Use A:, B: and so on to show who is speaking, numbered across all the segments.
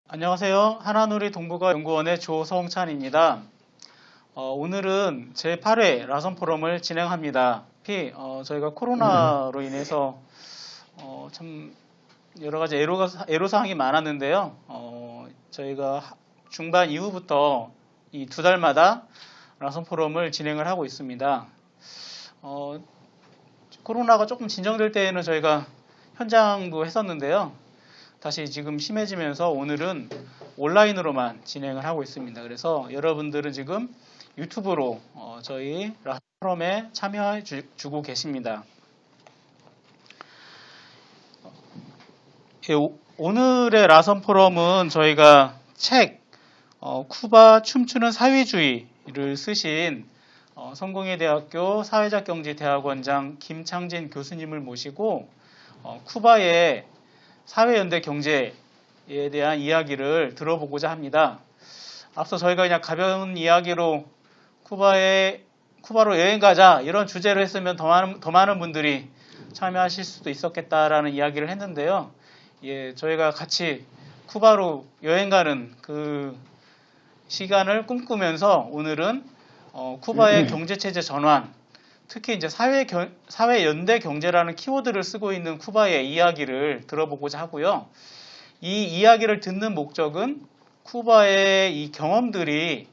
A: 안녕하세요. 하나누리 동북아 연구원의 조성찬입니다. 오늘은 제8회 라선 포럼을 진행합니다. 저희가 코로나로 인해서 참 여러 가지 애로사항이 많았는데요. 저희가 중반 이후부터 이 2달마다 라선 포럼을 진행을 하고 있습니다. 코로나가 조금 진정될 때에는 저희가 현장도 했었는데요. 다시 지금 심해지면서 오늘은 온라인으로만 진행을 하고 있습니다. 그래서 여러분들은 지금 유튜브로 저희 라선 포럼에 참여해 주고 계십니다. 오늘의 라선 포럼은 저희가 책 쿠바 춤추는 사회주의를 쓰신 성공회대학교 사회작경제대학원장 김창진 교수님을 모시고 쿠바의 사회연대 경제에 대한 이야기를 들어보고자 합니다. 앞서 저희가 그냥 가벼운 이야기로 쿠바로 여행 가자 이런 주제로 했으면 더 많은 분들이 참여하실 수도 있었겠다라는 이야기를 했는데요. 저희가 같이 쿠바로 여행 가는 그 시간을 꿈꾸면서 오늘은 쿠바의 경제체제 전환, 특히 이제 사회연대 경제라는 키워드를 쓰고 있는 쿠바의 이야기를 들어보고자 하고요. 이 이야기를 듣는 목적은 쿠바의 이 경험들이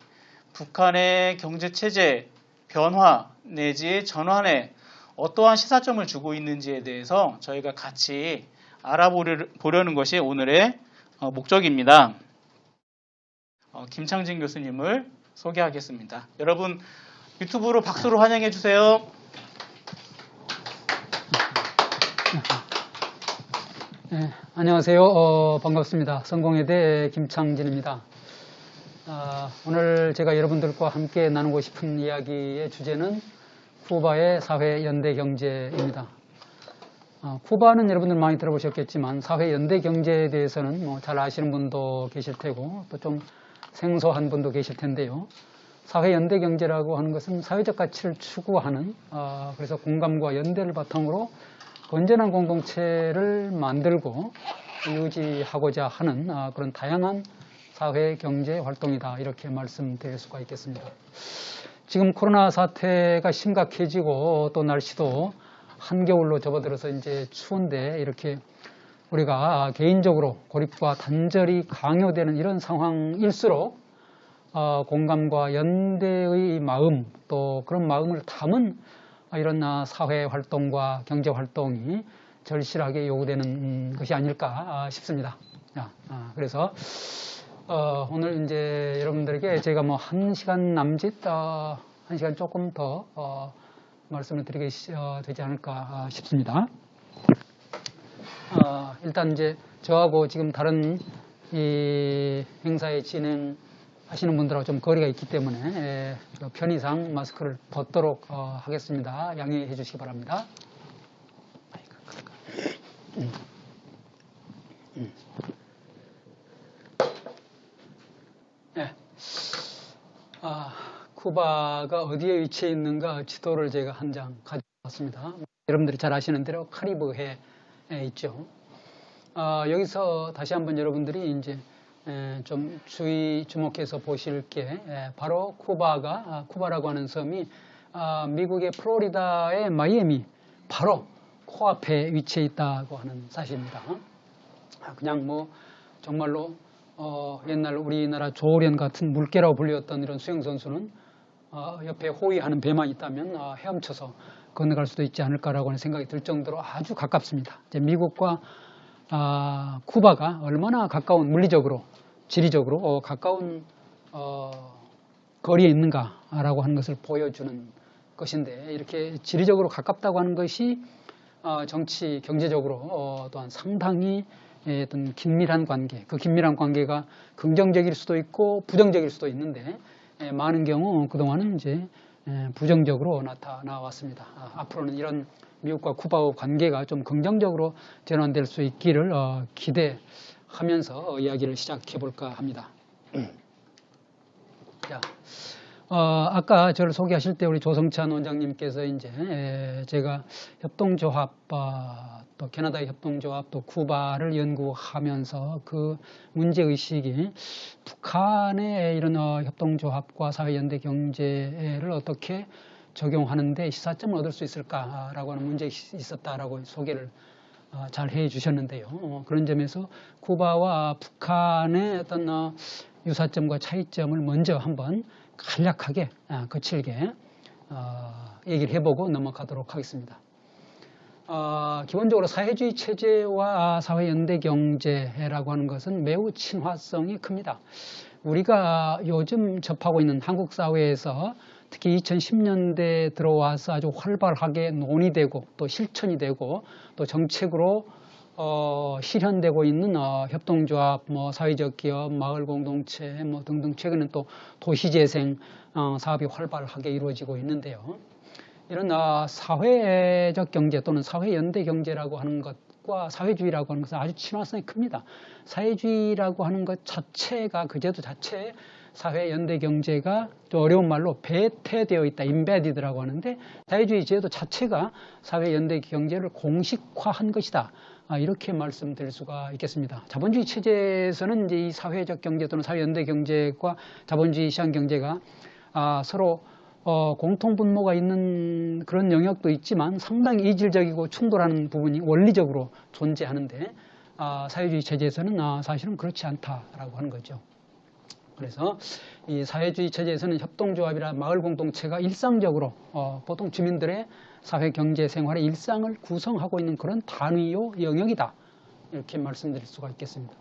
A: 북한의 경제체제 변화 내지 전환에 어떠한 시사점을 주고 있는지에 대해서 저희가 같이 알아보려는 것이 오늘의 목적입니다. 김창진 교수님을 소개하겠습니다. 여러분 유튜브로 박수로 환영해 주세요.
B: 네, 안녕하세요. 반갑습니다. 성공회대 김창진입니다. 오늘 제가 여러분들과 함께 나누고 싶은 이야기의 주제는 쿠바의 사회연대 경제입니다. 쿠바는 여러분들 많이 들어보셨겠지만 사회연대 경제에 대해서는 잘 아시는 분도 계실 테고 또 좀 생소한 분도 계실 텐데요. 사회연대 경제라고 하는 것은 사회적 가치를 추구하는 그래서 공감과 연대를 바탕으로 건전한 공동체를 만들고 유지하고자 하는 그런 다양한 사회 경제 활동이다 이렇게 말씀드릴 수가 있겠습니다. 지금 코로나 사태가 심각해지고 또 날씨도 한겨울로 접어들어서 이제 추운데 이렇게 우리가 개인적으로 고립과 단절이 강요되는 이런 상황일수록 공감과 연대의 마음 또 그런 마음을 담은 이런 사회 활동과 경제 활동이 절실하게 요구되는 것이 아닐까 싶습니다. 그래서 오늘 이제 여러분들에게 제가 1시간 남짓, 1시간 조금 더 말씀을 드리게 되지 않을까 싶습니다. 일단 이제 저하고 지금 다른 이 행사에 진행하시는 분들하고 좀 거리가 있기 때문에 편의상 마스크를 벗도록 하겠습니다. 양해해 주시기 바랍니다. 네. 쿠바가 어디에 위치해 있는가 지도를 제가 한 장 가져왔습니다. 여러분들이 잘 아시는 대로 카리브해에 있죠. 여기서 다시 한번 여러분들이 이제 좀 주목해서 보실 게 바로 쿠바라고 하는 섬이 미국의 플로리다의 마이애미 바로 코앞에 위치해 있다고 하는 사실입니다. 그냥 정말로 옛날 우리나라 조련 같은 물개라고 불렸던 이런 수영선수는 옆에 호위하는 배만 있다면 헤엄쳐서 건너갈 수도 있지 않을까라고 하는 생각이 들 정도로 아주 가깝습니다. 이제 미국과 쿠바가 얼마나 가까운 물리적으로, 지리적으로 가까운 거리에 있는가라고 하는 것을 보여주는 것인데 이렇게 지리적으로 가깝다고 하는 것이 정치, 경제적으로 또한 상당히 어떤 긴밀한 관계, 그 긴밀한 관계가 긍정적일 수도 있고 부정적일 수도 있는데 많은 경우 그동안은 이제 부정적으로 나타나 왔습니다. 앞으로는 이런 미국과 쿠바의 관계가 좀 긍정적으로 전환될 수 있기를 기대하면서 이야기를 시작해 볼까 합니다. 자, 아까 저를 소개하실 때 우리 조성찬 원장님께서 이제 제가 협동조합, 또 캐나다 협동조합, 또 쿠바를 연구하면서 그 문제의식이 북한의 이런 협동조합과 사회연대 경제를 어떻게 적용하는데 시사점을 얻을 수 있을까라고 하는 문제의식이 있었다라고 소개를 잘 해 주셨는데요. 그런 점에서 쿠바와 북한의 어떤 유사점과 차이점을 먼저 한번 간략하게 거칠게 얘기를 해보고 넘어가도록 하겠습니다. 기본적으로 사회주의 체제와 사회연대 경제라고 하는 것은 매우 친화성이 큽니다. 우리가 요즘 접하고 있는 한국 사회에서 특히 2010년대에 들어와서 아주 활발하게 논의되고 또 실천이 되고 또 정책으로 실현되고 있는 협동조합, 사회적 기업, 마을 공동체 등등 최근에 또 도시재생 사업이 활발하게 이루어지고 있는데요. 이런 사회적 경제 또는 사회연대 경제라고 하는 것과 사회주의라고 하는 것은 아주 친화성이 큽니다. 사회주의라고 하는 것 자체가 그 제도 자체에 사회연대 경제가 또 어려운 말로 배태되어 있다, 임베디드라고 하는데 사회주의 제도 자체가 사회연대 경제를 공식화한 것이다. 이렇게 말씀드릴 수가 있겠습니다. 자본주의 체제에서는 이제 이 사회적 경제 또는 사회연대 경제과 자본주의 시장 경제가 서로 공통 분모가 있는 그런 영역도 있지만 상당히 이질적이고 충돌하는 부분이 원리적으로 존재하는데 사회주의 체제에서는 사실은 그렇지 않다라고 하는 거죠. 그래서 이 사회주의 체제에서는 협동조합이나 마을 공동체가 일상적으로 보통 주민들의 사회 경제 생활의 일상을 구성하고 있는 그런 단위요 영역이다. 이렇게 말씀드릴 수가 있겠습니다.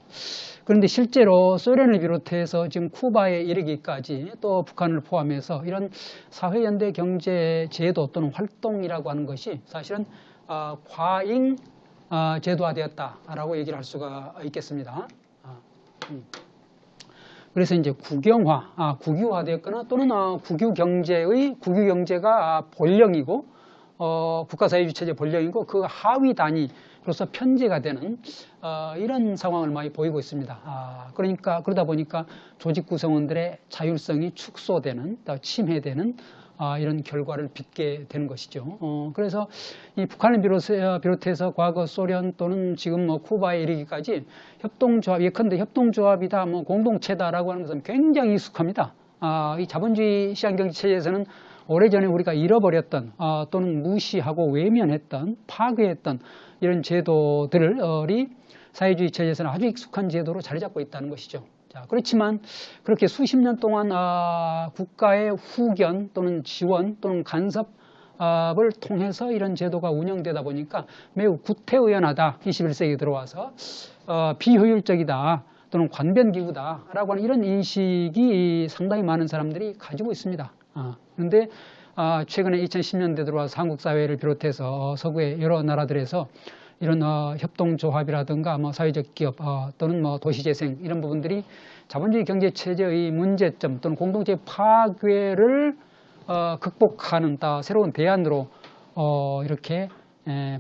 B: 그런데 실제로 소련을 비롯해서 지금 쿠바에 이르기까지 또 북한을 포함해서 이런 사회연대 경제 제도 또는 활동이라고 하는 것이 사실은 과잉 제도화되었다라고 얘기를 할 수가 있겠습니다. 그래서 이제 국영화, 국유화되었거나 또는 국유 경제가 본령이고 국가사회주의 체제 본령이고 그 하위 단위로서 편제가 되는 이런 상황을 많이 보이고 있습니다. 그러다 보니까 조직 구성원들의 자율성이 축소되는, 침해되는 이런 결과를 빚게 되는 것이죠. 그래서 이 북한을 비롯해서 과거 소련 또는 지금 쿠바에 이르기까지 협동조합, 예컨대 협동조합이다, 공동체다라고 하는 것은 굉장히 익숙합니다. 이 자본주의 시장경제 체제에서는 오래전에 우리가 잃어버렸던 또는 무시하고 외면했던 파괴했던 이런 제도들이 사회주의 체제에서는 아주 익숙한 제도로 자리 잡고 있다는 것이죠. 자, 그렇지만 그렇게 수십 년 동안 국가의 후견 또는 지원 또는 간섭을 통해서 이런 제도가 운영되다 보니까 매우 구태의연하다. 21세기에 들어와서 비효율적이다 또는 관변기구다라고 하는 이런 인식이 상당히 많은 사람들이 가지고 있습니다. 그런데 최근에 2010년대 들어와서 한국 사회를 비롯해서 서구의 여러 나라들에서 이런 협동조합이라든가 사회적 기업 또는 도시재생 이런 부분들이 자본주의 경제체제의 문제점 또는 공동체 파괴를 극복하는 새로운 대안으로 이렇게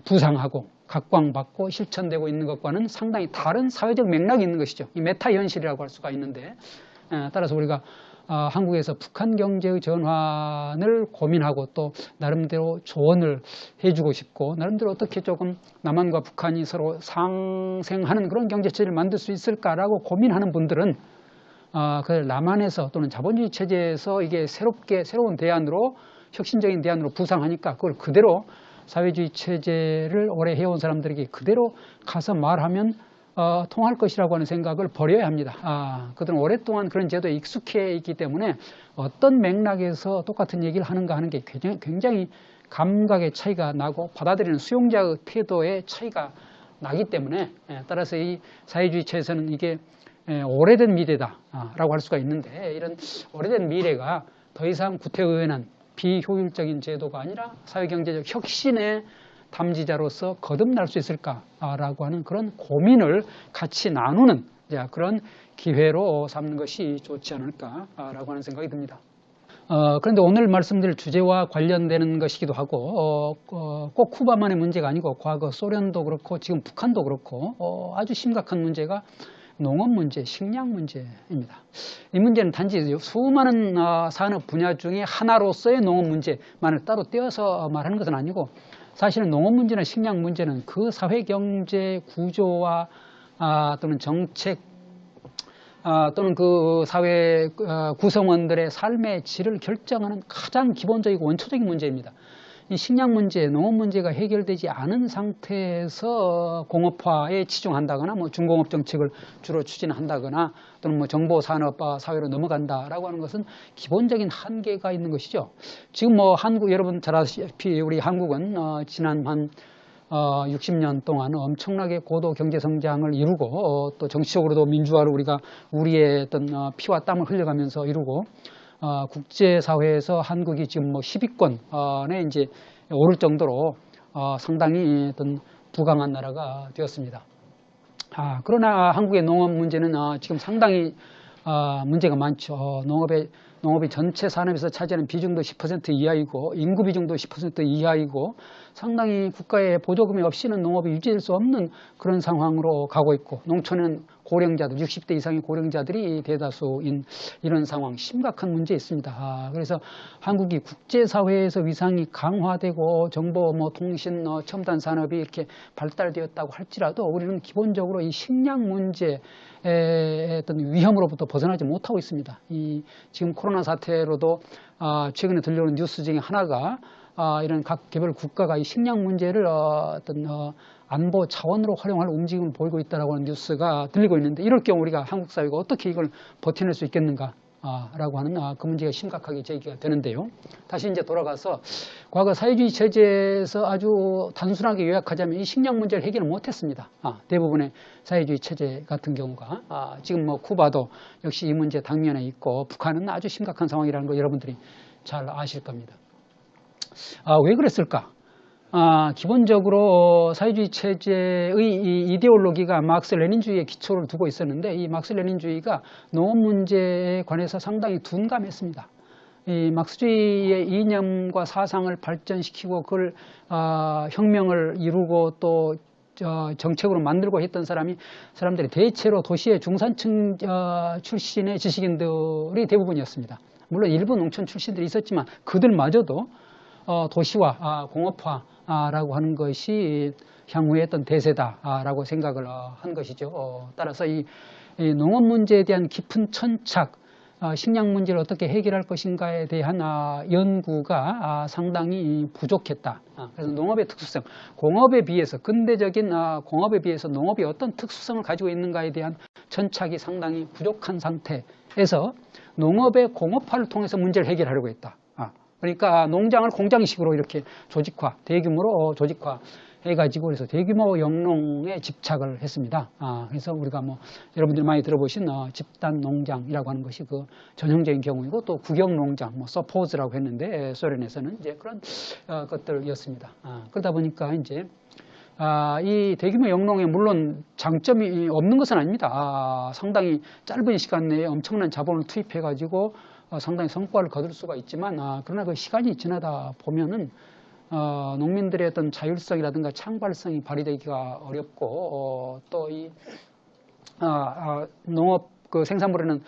B: 부상하고 각광받고 실천되고 있는 것과는 상당히 다른 사회적 맥락이 있는 것이죠. 이 메타 현실이라고 할 수가 있는데 따라서 우리가 한국에서 북한 경제의 전환을 고민하고 또 나름대로 조언을 해주고 싶고 나름대로 어떻게 조금 남한과 북한이 서로 상생하는 그런 경제체제를 만들 수 있을까라고 고민하는 분들은 그걸 남한에서 또는 자본주의 체제에서 이게 새로운 대안으로 혁신적인 대안으로 부상하니까 그걸 그대로 사회주의 체제를 오래 해온 사람들에게 그대로 가서 말하면 통할 것이라고 하는 생각을 버려야 합니다. 그들은 오랫동안 그런 제도에 익숙해 있기 때문에 어떤 맥락에서 똑같은 얘기를 하는가 하는 게 굉장히 감각의 차이가 나고 받아들이는 수용자의 태도의 차이가 나기 때문에 따라서 이 사회주의 체에서는 이게 오래된 미래다라고 할 수가 있는데 이런 오래된 미래가 더 이상 구태의연한 비효율적인 제도가 아니라 사회경제적 혁신의 담지자로서 거듭날 수 있을까라고 하는 그런 고민을 같이 나누는 그런 기회로 삼는 것이 좋지 않을까라고 하는 생각이 듭니다. 그런데 오늘 말씀드릴 주제와 관련되는 것이기도 하고 꼭 쿠바만의 문제가 아니고 과거 소련도 그렇고 지금 북한도 그렇고 아주 심각한 문제가 농업 문제, 식량 문제입니다. 이 문제는 단지 수많은 산업 분야 중에 하나로서의 농업 문제만을 따로 떼어서 말하는 것은 아니고 사실은 농업 문제나 식량 문제는 그 사회 경제 구조와 또는 정책 또는 그 사회 구성원들의 삶의 질을 결정하는 가장 기본적이고 원초적인 문제입니다. 이 식량 문제, 농업 문제가 해결되지 않은 상태에서 공업화에 치중한다거나 뭐 중공업 정책을 주로 추진한다거나 또는 뭐 정보산업 사회로 넘어간다라고 하는 것은 기본적인 한계가 있는 것이죠. 지금 뭐 한국 여러분 잘 아시다시피 우리 한국은 지난 한 60년 동안 엄청나게 고도 경제 성장을 이루고 또 정치적으로도 민주화를 우리가 우리의 어떤 피와 땀을 흘려가면서 이루고 국제사회에서 한국이 지금 뭐 10위권에 이제 오를 정도로 상당히 어떤 부강한 나라가 되었습니다. 그러나 한국의 농업 문제는 지금 상당히 문제가 많죠. 농업이 전체 산업에서 차지하는 비중도 10% 이하이고 인구 비중도 10% 이하이고 상당히 국가의 보조금이 없이는 농업이 유지될 수 없는 그런 상황으로 가고 있고 농촌은 고령자들, 60대 이상의 고령자들이 대다수인 이런 상황, 심각한 문제 있습니다. 그래서 한국이 국제사회에서 위상이 강화되고 정보, 통신, 첨단 산업이 이렇게 발달되었다고 할지라도 우리는 기본적으로 이 식량 문제의 어떤 위험으로부터 벗어나지 못하고 있습니다. 지금 코로나 사태로도 최근에 들려오는 뉴스 중에 하나가 이런 각 개별 국가가 이 식량 문제를 안보 차원으로 활용할 움직임을 보이고 있다라고 하는 뉴스가 들리고 있는데 이럴 경우 우리가 한국 사회가 어떻게 이걸 버텨낼 수 있겠는가 라고 하는 그 문제가 심각하게 제기가 되는데요. 다시 이제 돌아가서 과거 사회주의 체제에서 아주 단순하게 요약하자면 이 식량 문제를 해결을 못했습니다. 대부분의 사회주의 체제 같은 경우가 지금 뭐 쿠바도 역시 이 문제 당면에 있고 북한은 아주 심각한 상황이라는 거 여러분들이 잘 아실 겁니다. 왜 그랬을까? 기본적으로 사회주의 체제의 이 이데올로기가 막스 레닌주의에 기초를 두고 있었는데 이 막스 레닌주의가 농업 문제에 관해서 상당히 둔감했습니다. 이 막스주의의 이념과 사상을 발전시키고 그걸 혁명을 이루고 또 정책으로 만들고 했던 사람들이 대체로 도시의 중산층 출신의 지식인들이 대부분이었습니다. 물론 일부 농촌 출신들이 있었지만 그들마저도 도시화, 공업화라고 하는 것이 향후의 어떤 대세다라고 생각을 한 것이죠. 따라서 이 농업 문제에 대한 깊은 천착, 식량 문제를 어떻게 해결할 것인가에 대한 연구가 상당히 부족했다. 그래서 농업의 특수성, 공업에 비해서 근대적인 공업에 비해서 농업이 어떤 특수성을 가지고 있는가에 대한 천착이 상당히 부족한 상태에서 농업의 공업화를 통해서 문제를 해결하려고 했다. 그러니까 농장을 공장식으로 이렇게 조직화, 대규모로 조직화 해가지고 그래서 대규모 영농에 집착을 했습니다. 그래서 우리가 뭐 여러분들이 많이 들어보신 집단 농장이라고 하는 것이 그 전형적인 경우이고 또 구경 농장, 서포즈라고 했는데 소련에서는 이제 그런 것들이었습니다. 그러다 보니까 이제 이 대규모 영농에 물론 장점이 없는 것은 아닙니다. 상당히 짧은 시간 내에 엄청난 자본을 투입해가지고 상당히 성과를 거둘 수가 있지만 그러나 그 시간이 지나다 보면은 농민들의 어떤 자율성이라든가 창발성이 발휘되기가 어렵고 또 이 농업 그 생산물에는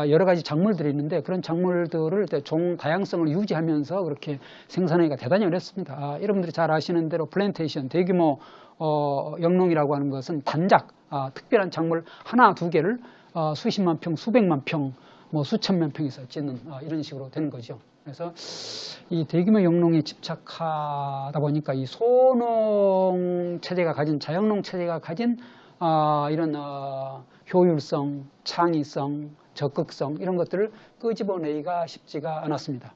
B: 여러 가지 작물들이 있는데 그런 작물들을 종 다양성을 유지하면서 그렇게 생산하기가 대단히 어렵습니다. 여러분들이 잘 아시는 대로 플랜테이션, 대규모 영농이라고 하는 것은 단작, 특별한 작물 하나 두 개를 수십만 평, 수백만 평, 수천만 평에서 짓는 이런 식으로 되는 거죠. 그래서 이 대규모 영농에 집착하다 보니까 이 소농 체제가 가진, 자영농 체제가 가진 이런 효율성, 창의성, 적극성 이런 것들을 끄집어내기가 쉽지가 않았습니다.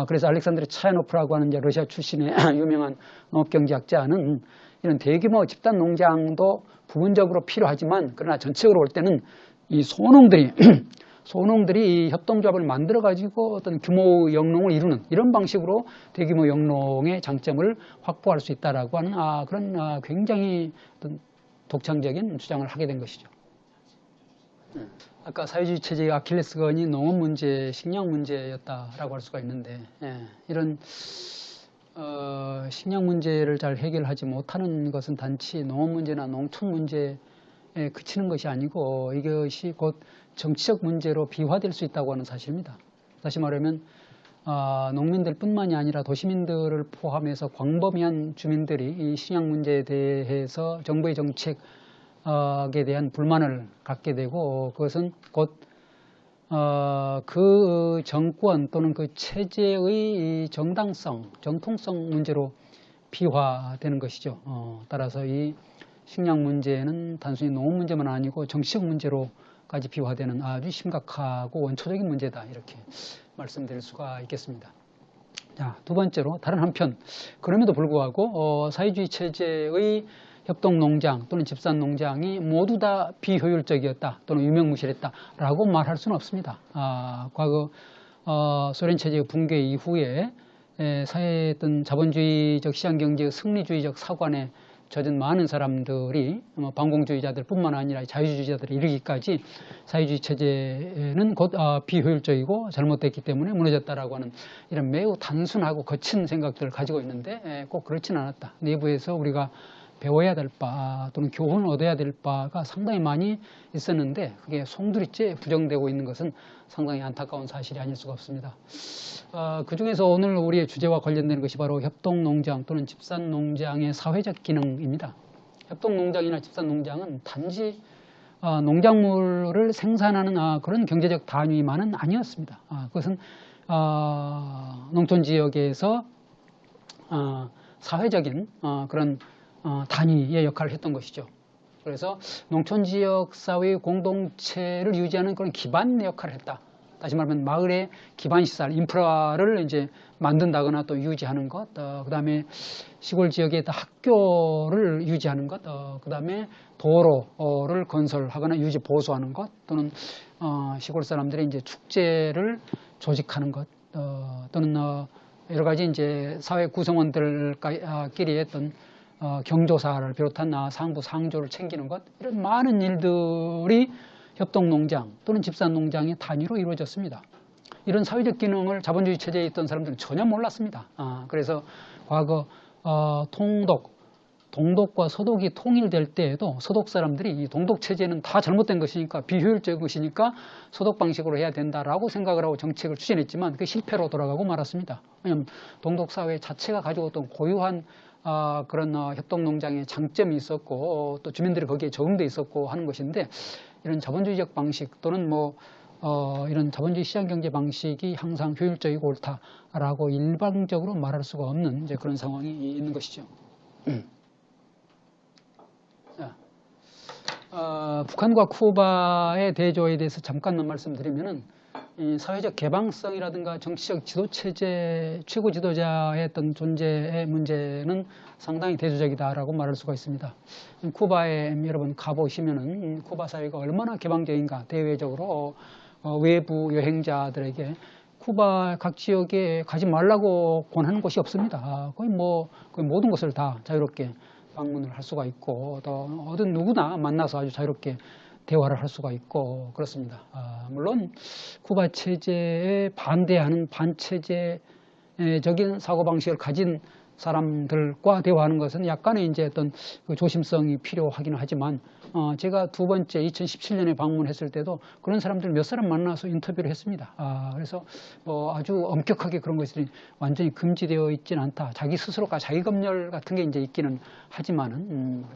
B: 그래서 알렉산드르 차야노프라고 하는 이제 러시아 출신의 유명한 농업경제학자는 이런 대규모 집단 농장도 부분적으로 필요하지만 그러나 전체적으로 볼 때는 이 소농들이 이 협동조합을 만들어 가지고 어떤 규모 영농을 이루는 이런 방식으로 대규모 영농의 장점을 확보할 수 있다라고 하는 그런 굉장히 어떤 독창적인 주장을 하게 된 것이죠. 아까 사회주의 체제의 아킬레스건이 농업 문제, 식량 문제였다라고 할 수가 있는데 이런 식량 문제를 잘 해결하지 못하는 것은 단지 농업 문제나 농촌 문제에 그치는 것이 아니고 이것이 곧 정치적 문제로 비화될 수 있다고 하는 사실입니다. 다시 말하면 농민들뿐만이 아니라 도시민들을 포함해서 광범위한 주민들이 이 식량 문제에 대해서 정부의 정책에 대한 불만을 갖게 되고 그것은 곧 그 정권 또는 그 체제의 정당성, 정통성 문제로 비화되는 것이죠. 따라서 이 식량 문제는 단순히 농업 문제만 아니고 정치적 문제로까지 비화되는 아주 심각하고 원초적인 문제다, 이렇게 말씀드릴 수가 있겠습니다. 자, 두 번째로 다른 한편, 그럼에도 불구하고 사회주의 체제의 협동농장 또는 집산농장이 모두 다 비효율적이었다 또는 유명무실했다라고 말할 수는 없습니다. 과거 소련 체제의 붕괴 이후에 사회의 어떤 자본주의적 시장경제의 승리주의적 사관에 젖은 많은 사람들이 반공주의자들뿐만 아니라 자유주의자들이 이르기까지 사회주의 체제는 곧 비효율적이고 잘못됐기 때문에 무너졌다라고 하는 이런 매우 단순하고 거친 생각들을 가지고 있는데 꼭 그렇지는 않았다. 내부에서 우리가 배워야 될 바 또는 교훈을 얻어야 될 바가 상당히 많이 있었는데 그게 송두리째 부정되고 있는 것은 상당히 안타까운 사실이 아닐 수가 없습니다. 그 중에서 오늘 우리의 주제와 관련되는 것이 바로 협동농장 또는 집산농장의 사회적 기능입니다. 협동농장이나 집산농장은 단지 농작물을 생산하는 그런 경제적 단위만은 아니었습니다. 그것은 농촌 지역에서 사회적인 그런 단위의 역할을 했던 것이죠. 그래서 농촌 지역 사회의 공동체를 유지하는 그런 기반 역할을 했다. 다시 말하면 마을의 기반 시설, 인프라를 이제 만든다거나 또 유지하는 것, 그다음에 시골 지역의 학교를 유지하는 것, 그다음에 도로를 건설하거나 유지 보수하는 것, 또는 시골 사람들의 이제 축제를 조직하는 것, 또는 여러 가지 이제 사회 구성원들끼리 했던 경조사를 비롯한 상부 상조를 챙기는 것, 이런 많은 일들이 협동농장 또는 집산농장의 단위로 이루어졌습니다. 이런 사회적 기능을 자본주의 체제에 있던 사람들은 전혀 몰랐습니다. 그래서 과거 동독과 서독이 통일될 때에도 서독 사람들이 이 동독 체제는 다 잘못된 것이니까 비효율적인 것이니까 서독 방식으로 해야 된다라고 생각을 하고 정책을 추진했지만 그 실패로 돌아가고 말았습니다. 왜냐하면 동독 사회 자체가 가지고 있던 고유한 그런 협동농장의 장점이 있었고 또 주민들이 거기에 적응돼 있었고 하는 것인데 이런 자본주의적 방식 또는 이런 자본주의 시장경제 방식이 항상 효율적이고 옳다라고 일방적으로 말할 수가 없는 이제 그런 상황이 있는 것이죠. 북한과 쿠바의 대조에 대해서 잠깐만 말씀드리면은 이 사회적 개방성이라든가 정치적 지도체제 최고 지도자의 어떤 존재의 문제는 상당히 대조적이다라고 말할 수가 있습니다. 쿠바에 여러분 가보시면은 쿠바 사회가 얼마나 개방적인가, 대외적으로 외부 여행자들에게 쿠바 각 지역에 가지 말라고 권하는 곳이 없습니다. 거의 모든 것을 다 자유롭게 방문을 할 수가 있고 또 어떤 누구나 만나서 아주 자유롭게 대화를 할 수가 있고 그렇습니다. 물론 쿠바 체제에 반대하는 반체제적인 사고방식을 가진 사람들과 대화하는 것은 약간의 이제 어떤 그 조심성이 필요하기는 하지만 제가 두 번째 2017년에 방문했을 때도 그런 사람들 몇 사람 만나서 인터뷰를 했습니다. 그래서 아주 엄격하게 그런 것들이 완전히 금지되어 있지는 않다. 자기 스스로가 자기 검열 같은 게 이제 있기는 하지만은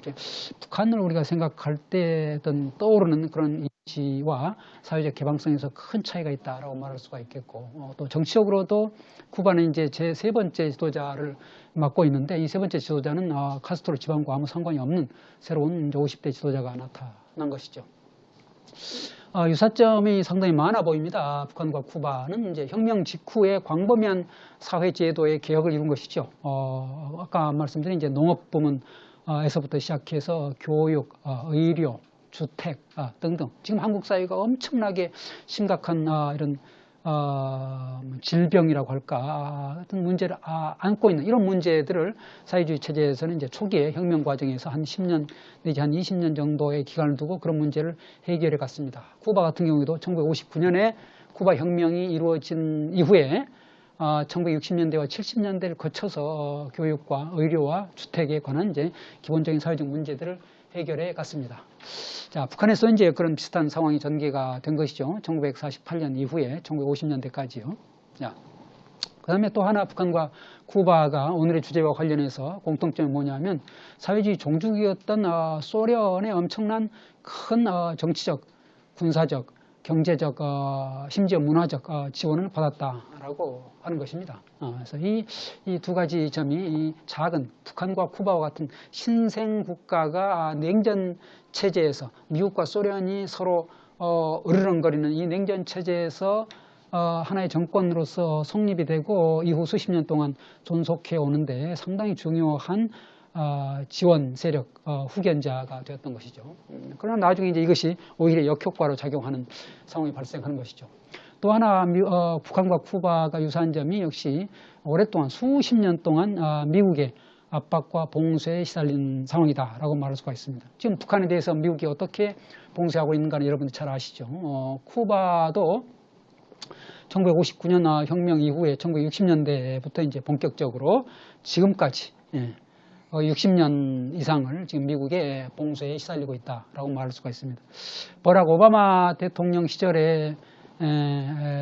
B: 북한을 우리가 생각할 때 어떤 떠오르는 그런 이미지와 사회적 개방성에서 큰 차이가 있다라고 말할 수가 있겠고 또 정치적으로도 쿠바는 이제 제 세 번째 지도자를 맡고 있는데 이 세 번째 지도자는 카스트로 집안과 아무 상관이 없는 새로운 이제 50대 지도자가 나타난 것이죠. 유사점이 상당히 많아 보입니다. 북한과 쿠바는 이제 혁명 직후에 광범위한 사회 제도의 개혁을 이룬 것이죠. 아까 말씀드린 이제 농업 부문에서부터 시작해서 교육, 의료, 주택 등등 지금 한국 사회가 엄청나게 심각한 이런 질병이라고 할까 같은 문제를 안고 있는 이런 문제들을 사회주의 체제에서는 이제 초기에 혁명 과정에서 한 10년 내지 한 20년 정도의 기간을 두고 그런 문제를 해결해 갔습니다. 쿠바 같은 경우에도 1959년에 쿠바 혁명이 이루어진 이후에 1960년대와 70년대를 거쳐서 교육과 의료와 주택에 관한 이제 기본적인 사회적 문제들을 해결해 갔습니다. 자, 북한에서 이제 그런 비슷한 상황이 전개가 된 것이죠. 1948년 이후에 1950년대까지요. 자, 그 다음에 또 하나 북한과 쿠바가 오늘의 주제와 관련해서 공통점이 뭐냐면 사회주의 종주국이었던 소련의 엄청난 큰 정치적, 군사적, 경제적, 심지어 문화적 지원을 받았다라고 하는 것입니다. 그래서 이 두 가지 점이 이 작은 북한과 쿠바와 같은 신생 국가가 냉전 체제에서 미국과 소련이 서로 으르렁거리는 이 냉전 체제에서 하나의 정권으로서 성립이 되고 이후 수십 년 동안 존속해 오는데 상당히 중요한 지원 세력, 후견자가 되었던 것이죠. 그러나 나중에 이제 이것이 오히려 역효과로 작용하는 상황이 발생하는 것이죠. 또 하나 북한과 쿠바가 유사한 점이 역시 오랫동안 수십 년 동안 미국의 압박과 봉쇄에 시달린 상황이다라고 말할 수가 있습니다. 지금 북한에 대해서 미국이 어떻게 봉쇄하고 있는가는 여러분들 잘 아시죠. 쿠바도 1959년 혁명 이후에 1960년대부터 이제 본격적으로 지금까지 60년 이상을 지금 미국의 봉쇄에 시달리고 있다라고 말할 수가 있습니다. 버락 오바마 대통령 시절에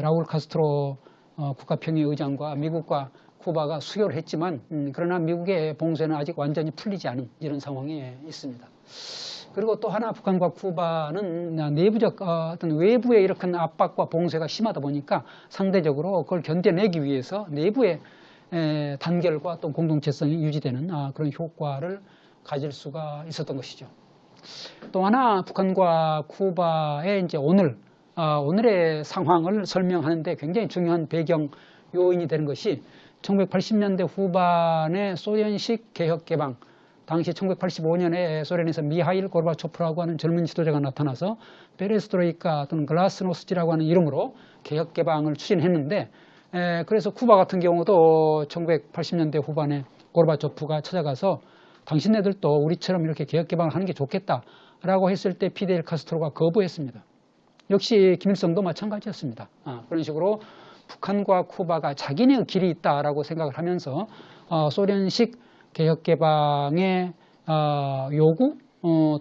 B: 라울 카스트로 국가평의 의장과 미국과 쿠바가 수교를 했지만 그러나 미국의 봉쇄는 아직 완전히 풀리지 않은 이런 상황에 있습니다. 그리고 또 하나 북한과 쿠바는 내부적 어떤 외부의 이렇게 압박과 봉쇄가 심하다 보니까 상대적으로 그걸 견뎌내기 위해서 내부의 단결과 또 공동체성이 유지되는 그런 효과를 가질 수가 있었던 것이죠. 또 하나 북한과 쿠바의 이제 오늘의 상황을 설명하는데 굉장히 중요한 배경 요인이 되는 것이 1980년대 후반의 소련식 개혁 개방, 당시 1985년에 소련에서 미하일 고르바초프라고 하는 젊은 지도자가 나타나서 베레스트로이카 또는 글라스노스치라고 하는 이름으로 개혁 개방을 추진했는데 그래서 쿠바 같은 경우도 1980년대 후반에 고르바초프가 찾아가서 당신네들도 우리처럼 이렇게 개혁 개방을 하는 게 좋겠다라고 했을 때 피델 카스트로가 거부했습니다. 역시 김일성도 마찬가지였습니다. 그런 식으로 북한과 쿠바가 자기네의 길이 있다라고 생각을 하면서 소련식 개혁 개방의 요구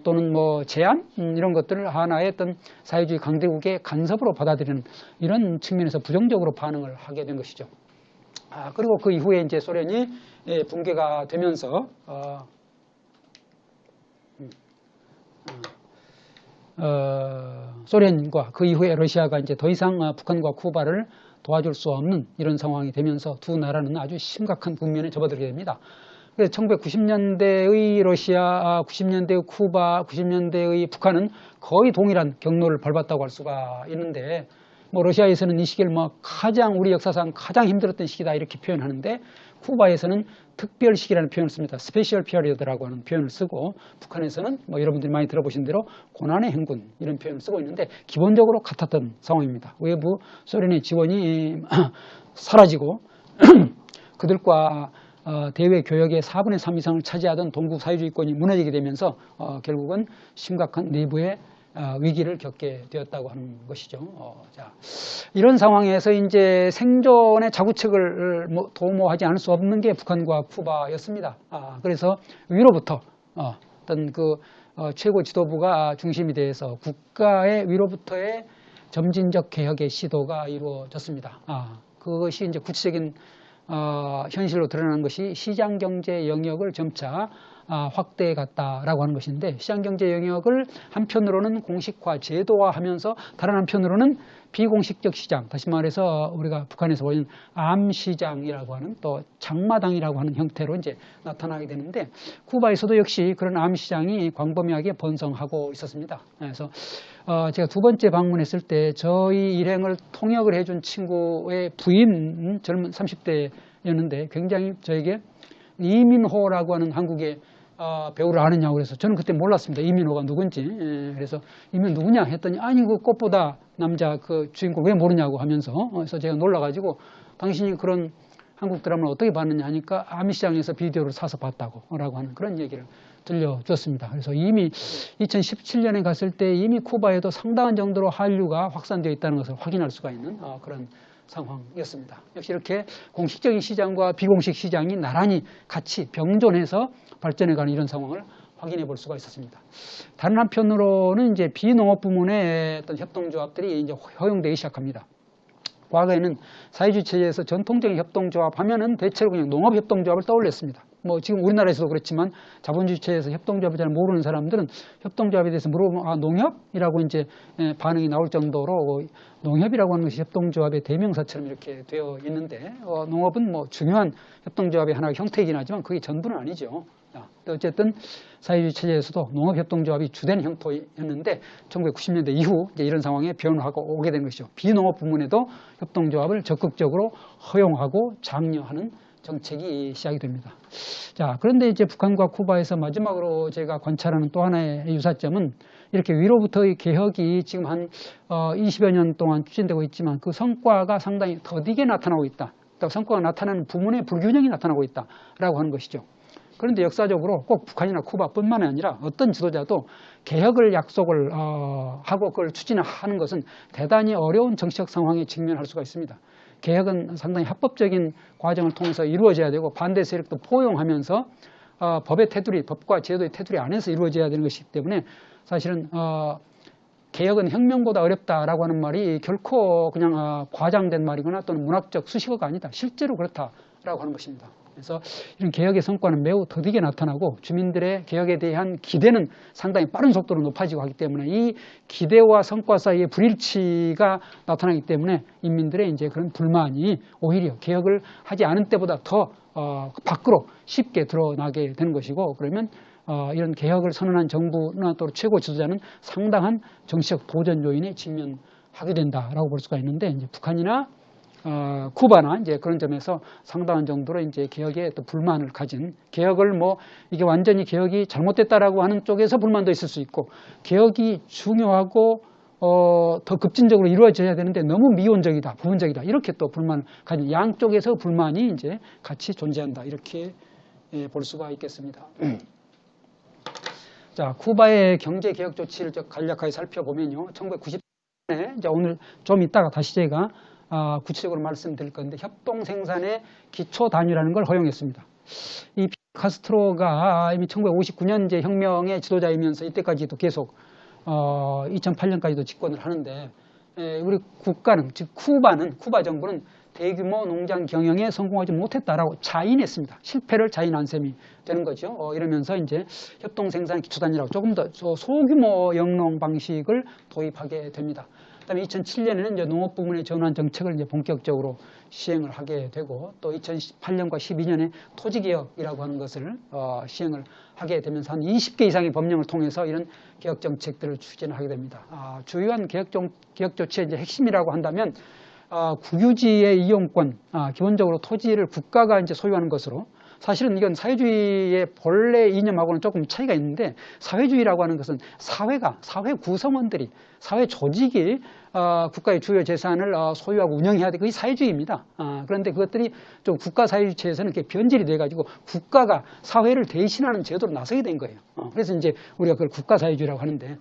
B: 또는 뭐 제안 이런 것들을 하나의 어떤 사회주의 강대국의 간섭으로 받아들이는 이런 측면에서 부정적으로 반응을 하게 된 것이죠. 그리고 그 이후에 이제 소련이 붕괴가 되면서 소련과 그 이후에 러시아가 이제 더 이상 북한과 쿠바를 도와줄 수 없는 이런 상황이 되면서 두 나라는 아주 심각한 국면에 접어들게 됩니다. 그래서 1990년대의 러시아, 90년대의 쿠바, 90년대의 북한은 거의 동일한 경로를 밟았다고 할 수가 있는데 뭐 러시아에서는 이 시기를 뭐 가장 우리 역사상 가장 힘들었던 시기다 이렇게 표현하는데 쿠바에서는 특별 시기라는 표현을 씁니다. 스페셜 피어리어드라고 하는 표현을 쓰고 북한에서는 뭐 여러분들이 많이 들어보신 대로 고난의 행군 이런 표현을 쓰고 있는데 기본적으로 같았던 상황입니다. 외부 소련의 지원이 사라지고 그들과 대외 교역의 4분의 3 이상을 차지하던 동구 사회주의권이 무너지게 되면서 결국은 심각한 내부의 위기를 겪게 되었다고 하는 것이죠. 자, 이런 상황에서 이제 생존의 자구책을 도모하지 않을 수 없는 게 북한과 쿠바였습니다. 그래서 위로부터 어떤 그 최고 지도부가 중심이 돼서 국가의 위로부터의 점진적 개혁의 시도가 이루어졌습니다. 그것이 이제 구체적인 현실로 드러나는 것이 시장경제 영역을 점차 확대해 갔다라고 하는 것인데 시장경제 영역을 한편으로는 공식화, 제도화하면서 다른 한편으로는 비공식적 시장, 다시 말해서 우리가 북한에서 보이는 암시장이라고 하는 또 장마당이라고 하는 형태로 이제 나타나게 되는데 쿠바에서도 역시 그런 암시장이 광범위하게 번성하고 있었습니다. 그래서 제가 두 번째 방문했을 때 저희 일행을 통역을 해준 친구의 부인 젊은 30대였는데 굉장히 저에게 이민호라고 하는 한국의 배우를 아느냐고 그래서 저는 그때 몰랐습니다. 이민호가 누군지. 그래서 이민호 누구냐 했더니 아니 그 꽃보다 남자 그 주인공 왜 모르냐고 하면서 그래서 제가 놀라가지고 당신이 그런 한국 드라마를 어떻게 봤느냐 하니까 아미시장에서 비디오를 사서 봤다고 라고 하는 그런 얘기를 들려줬습니다. 그래서 이미 2017년에 갔을 때 이미 쿠바에도 상당한 정도로 한류가 확산되어 있다는 것을 확인할 수가 있는 그런 상황이었습니다. 역시 이렇게 공식적인 시장과 비공식 시장이 나란히 같이 병존해서 발전해가는 이런 상황을 확인해 볼 수가 있었습니다. 다른 한편으로는 이제 비농업 부문의 어떤 협동조합들이 이제 허용되기 시작합니다. 과거에는 사회주의 체제에서 전통적인 협동조합 하면은 대체로 그냥 농업협동조합을 떠올렸습니다. 뭐 지금 우리나라에서도 그렇지만 자본주의 체제에서 협동조합을 잘 모르는 사람들은 협동조합에 대해서 물어보면 아, 농협이라고 이제 반응이 나올 정도로 농협이라고 하는 것이 협동조합의 대명사처럼 이렇게 되어 있는데 농업은 뭐 중요한 협동조합의 하나의 형태이긴 하지만 그게 전부는 아니죠. 어쨌든 사회주의 체제에서도 농업협동조합이 주된 형태였는데 1990년대 이후 이제 이런 상황에 변화하고 오게 된 것이죠. 비농업 부문에도 협동조합을 적극적으로 허용하고 장려하는 정책이 시작이 됩니다. 자, 그런데 이제 북한과 쿠바에서 마지막으로 제가 관찰하는 또 하나의 유사점은 이렇게 위로부터의 개혁이 지금 한 20여 년 동안 추진되고 있지만 그 성과가 상당히 더디게 나타나고 있다. 성과가 나타나는 부문의 불균형이 나타나고 있다라고 하는 것이죠. 그런데 역사적으로 꼭 북한이나 쿠바뿐만 아니라 어떤 지도자도 개혁을 약속을 하고 그걸 추진하는 것은 대단히 어려운 정치적 상황에 직면할 수가 있습니다. 개혁은 상당히 합법적인 과정을 통해서 이루어져야 되고 반대 세력도 포용하면서 법의 테두리, 법과 제도의 테두리 안에서 이루어져야 되는 것이기 때문에 사실은 개혁은 혁명보다 어렵다라고 하는 말이 결코 그냥 과장된 말이거나 또는 문학적 수식어가 아니다. 실제로 그렇다라고 하는 것입니다. 그래서 이런 개혁의 성과는 매우 더디게 나타나고 주민들의 개혁에 대한 기대는 상당히 빠른 속도로 높아지고 하기 때문에 이 기대와 성과 사이의 불일치가 나타나기 때문에 인민들의 이제 그런 불만이 오히려 개혁을 하지 않은 때보다 더 밖으로 쉽게 드러나게 되는 것이고 그러면 이런 개혁을 선언한 정부나 또 최고 지도자는 상당한 정치적 도전 요인에 직면하게 된다라고 볼 수가 있는데 이제 북한이나 쿠바나 이제 그런 점에서 상당한 정도로 이제 개혁에 또 불만을 가진 개혁을 뭐 이게 완전히 개혁이 잘못됐다라고 하는 쪽에서 불만도 있을 수 있고 개혁이 중요하고 더 급진적으로 이루어져야 되는데 너무 미온적이다, 부분적이다 이렇게 또 불만을 가진 양쪽에서 불만이 이제 같이 존재한다 이렇게 볼 수가 있겠습니다. 자, 쿠바의 경제 개혁 조치를 간략하게 살펴보면요, 1990년에 이제 오늘 좀 이따가 다시 제가 구체적으로 말씀드릴 건데 협동 생산의 기초 단위라는 걸 허용했습니다. 이 카스트로가 이미 1959년 이제 혁명의 지도자이면서 이때까지도 계속 2008년까지도 집권을 하는데 우리 국가는 즉 쿠바 정부는 대규모 농장 경영에 성공하지 못했다라고 자인했습니다. 실패를 자인한 셈이 되는 거죠. 이러면서 이제 협동 생산 기초 단위라고 조금 더 소규모 영농 방식을 도입하게 됩니다. 그다음에 2007년에는 이제 농업 부문의 전환 정책을 이제 본격적으로 시행을 하게 되고 또 2018년과 12년에 토지개혁이라고 하는 것을 시행을 하게 되면서 한 20개 이상의 법령을 통해서 이런 개혁 정책들을 추진하게 됩니다. 주요한 개혁 조치의 이제 핵심이라고 한다면 국유지의 이용권, 기본적으로 토지를 국가가 이제 소유하는 것으로 사실은 이건 사회주의의 본래 이념하고는 조금 차이가 있는데 사회주의라고 하는 것은 사회 구성원들이 사회 조직이 국가의 주요 재산을 소유하고 운영해야 돼. 그게 사회주의입니다. 그런데 그것들이 좀 국가 사회주의에서는 이렇게 변질이 돼가지고 국가가 사회를 대신하는 제도로 나서게 된 거예요. 그래서 이제 우리가 그걸 국가 사회주의라고 하는데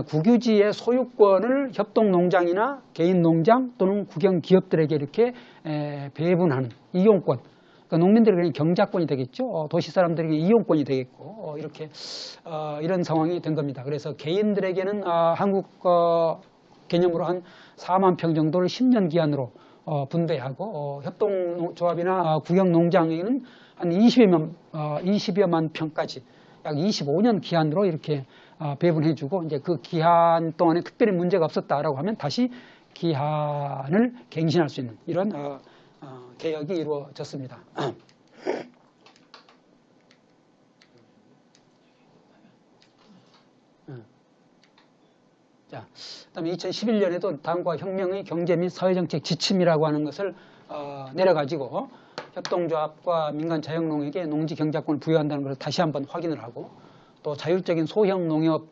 B: 국유지의 소유권을 협동농장이나 개인농장 또는 국영기업들에게 이렇게 배분하는 이용권, 그러니까 농민들에게는 경작권이 되겠죠. 도시 사람들에게 이용권이 되겠고 이렇게 이런 상황이 된 겁니다. 그래서 개인들에게는 한국 개념으로 한 4만 평 정도를 10년 기한으로 분배하고 협동조합이나 국영농장에는 한 20여만 평까지 약 25년 기한으로 이렇게 배분해주고 이제 그 기한 동안에 특별히 문제가 없었다라고 하면 다시 기한을 갱신할 수 있는 이런 개혁이 이루어졌습니다. 자, 그다음에 2011년에도 당과 혁명의 경제 및 사회정책 지침이라고 하는 것을 내려가지고 협동조합과 민간 자영농에게 농지 경작권을 부여한다는 것을 다시 한번 확인을 하고 또 자율적인 소형 농협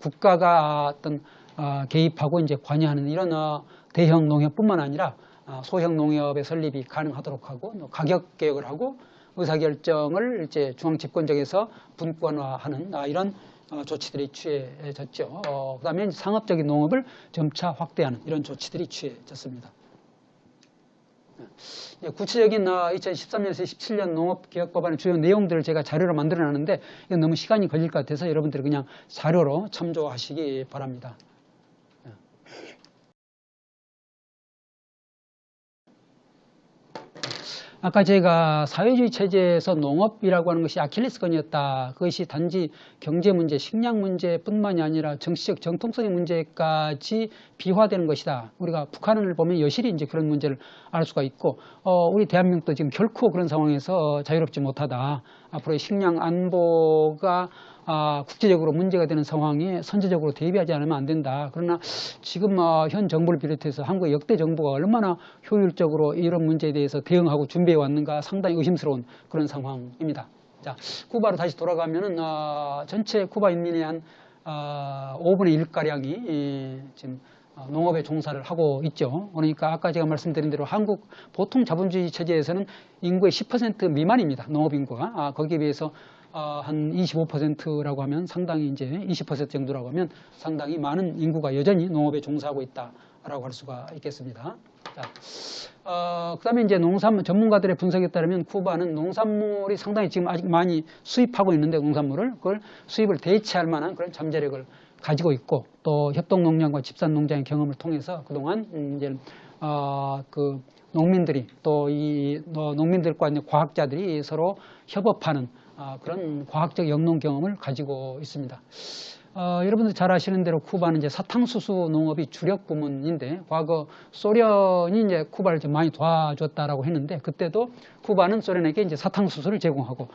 B: 국가가 어떤 개입하고 이제 관여하는 이런 대형 농협뿐만 아니라 소형 농협의 설립이 가능하도록 하고 가격 개혁을 하고 의사결정을 이제 중앙 집권적에서 분권화하는 이런 조치들이 취해졌죠. 그다음에 상업적인 농업을 점차 확대하는 이런 조치들이 취해졌습니다. 구체적인 2013년에서 17년 농업개혁법안의 주요 내용들을 제가 자료로 만들어 놨는데 이건 너무 시간이 걸릴 것 같아서 여러분들이 그냥 자료로 참조하시기 바랍니다. 아까 제가 사회주의 체제에서 농업이라고 하는 것이 아킬레스건이었다. 그것이 단지 경제 문제, 식량 문제뿐만이 아니라 정치적 정통성의 문제까지 비화되는 것이다. 우리가 북한을 보면 여실히 이제 그런 문제를 알 수가 있고, 우리 대한민국도 지금 결코 그런 상황에서 자유롭지 못하다. 앞으로의 식량 안보가 국제적으로 문제가 되는 상황에 선제적으로 대비하지 않으면 안 된다. 그러나 지금 현 정부를 비롯해서 한국의 역대 정부가 얼마나 효율적으로 이런 문제에 대해서 대응하고 준비해 왔는가 상당히 의심스러운 그런 상황입니다. 자, 쿠바로 다시 돌아가면은 전체 쿠바 인민의 한 5분의 1가량이 지금 농업에 종사를 하고 있죠. 그러니까 아까 제가 말씀드린 대로 한국 보통 자본주의 체제에서는 인구의 10% 미만입니다. 농업 인구가. 거기에 비해서 한 25%라고 하면 상당히 이제 20% 정도라고 하면 상당히 많은 인구가 여전히 농업에 종사하고 있다라고 할 수가 있겠습니다. 자, 그다음에 이제 농산물 전문가들의 분석에 따르면 쿠바는 농산물이 상당히 지금 아직 많이 수입하고 있는데 농산물을 그걸 수입을 대체할 만한 그런 잠재력을 가지고 있고 또 협동농장과 집산농장의 경험을 통해서 그동안 이제 그 농민들이 또 이 농민들과 이제 과학자들이 서로 협업하는 그런 과학적 영농 경험을 가지고 있습니다. 여러분들 잘 아시는 대로 쿠바는 이제 사탕수수 농업이 주력 부문인데 과거 소련이 이제 쿠바를 좀 많이 도와줬다라고 했는데 그때도 쿠바는 소련에게 이제 사탕수수를 제공하고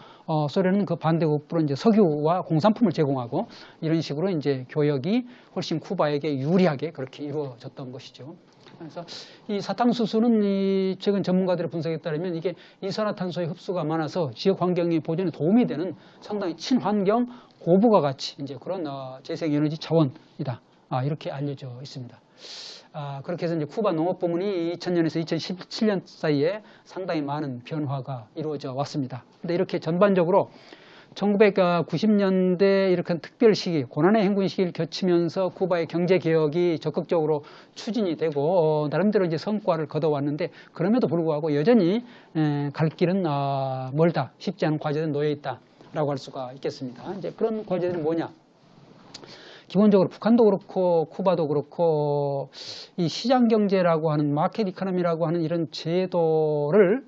B: 소련은 그 반대급부로 이제 석유와 공산품을 제공하고 이런 식으로 이제 교역이 훨씬 쿠바에게 유리하게 그렇게 이루어졌던 것이죠. 그래서 이 사탕수수는 이 최근 전문가들의 분석에 따르면 이게 이산화탄소의 흡수가 많아서 지역 환경의 보존에 도움이 되는 상당히 친환경 고부가 가치 이제 그런 재생에너지 자원이다. 이렇게 알려져 있습니다. 그렇게 해서 이제 쿠바 농업 부문이 2000년에서 2017년 사이에 상당히 많은 변화가 이루어져 왔습니다. 근데 이렇게 전반적으로 1990년대 이렇게 특별 시기, 고난의 행군 시기를 거치면서 쿠바의 경제 개혁이 적극적으로 추진이 되고 나름대로 이제 성과를 거둬왔는데 그럼에도 불구하고 여전히 갈 길은 멀다, 쉽지 않은 과제는 놓여 있다라고 할 수가 있겠습니다. 이제 그런 과제들은 뭐냐? 기본적으로 북한도 그렇고 쿠바도 그렇고 이 시장 경제라고 하는 마켓 이코노미라고 하는 이런 제도를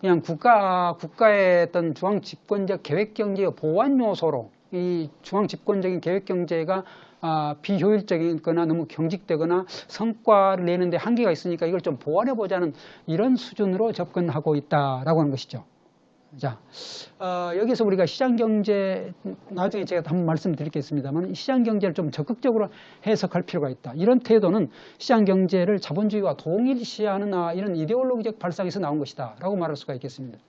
B: 그냥 국가의 어떤 중앙 집권적 계획 경제의 보완 요소로 이 중앙 집권적인 계획 경제가 비효율적이거나 너무 경직되거나 성과를 내는데 한계가 있으니까 이걸 좀 보완해 보자는 이런 수준으로 접근하고 있다라고 하는 것이죠. 자, 여기서 우리가 시장경제, 나중에 제가 한번 말씀드리겠습니다만 시장경제를 좀 적극적으로 해석할 필요가 있다. 이런 태도는 시장경제를 자본주의와 동일시하는 이런 이데올로기적 발상에서 나온 것이다 라고 말할 수가 있겠습니다.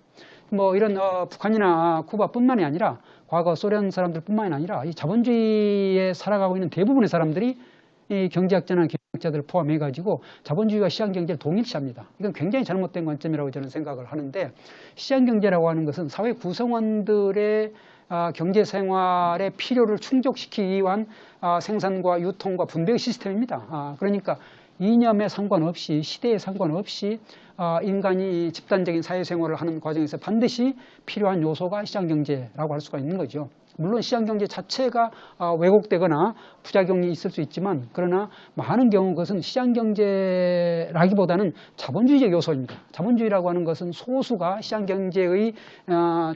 B: 뭐 이런 북한이나 쿠바뿐만이 아니라 과거 소련 사람들뿐만이 아니라 이 자본주의에 살아가고 있는 대부분의 사람들이 이 경제학자나 경제학자들을 포함해가지고 자본주의와 시장경제를 동일시합니다. 이건 굉장히 잘못된 관점이라고 저는 생각을 하는데 시장경제라고 하는 것은 사회 구성원들의 경제생활의 필요를 충족시키기 위한 생산과 유통과 분배의 시스템입니다. 그러니까 이념에 상관없이 시대에 상관없이 인간이 집단적인 사회생활을 하는 과정에서 반드시 필요한 요소가 시장경제라고 할 수가 있는 거죠. 물론 시장경제 자체가 왜곡되거나 부작용이 있을 수 있지만 그러나 많은 경우 그것은 시장경제라기보다는 자본주의적 요소입니다. 자본주의라고 하는 것은 소수가 시장경제의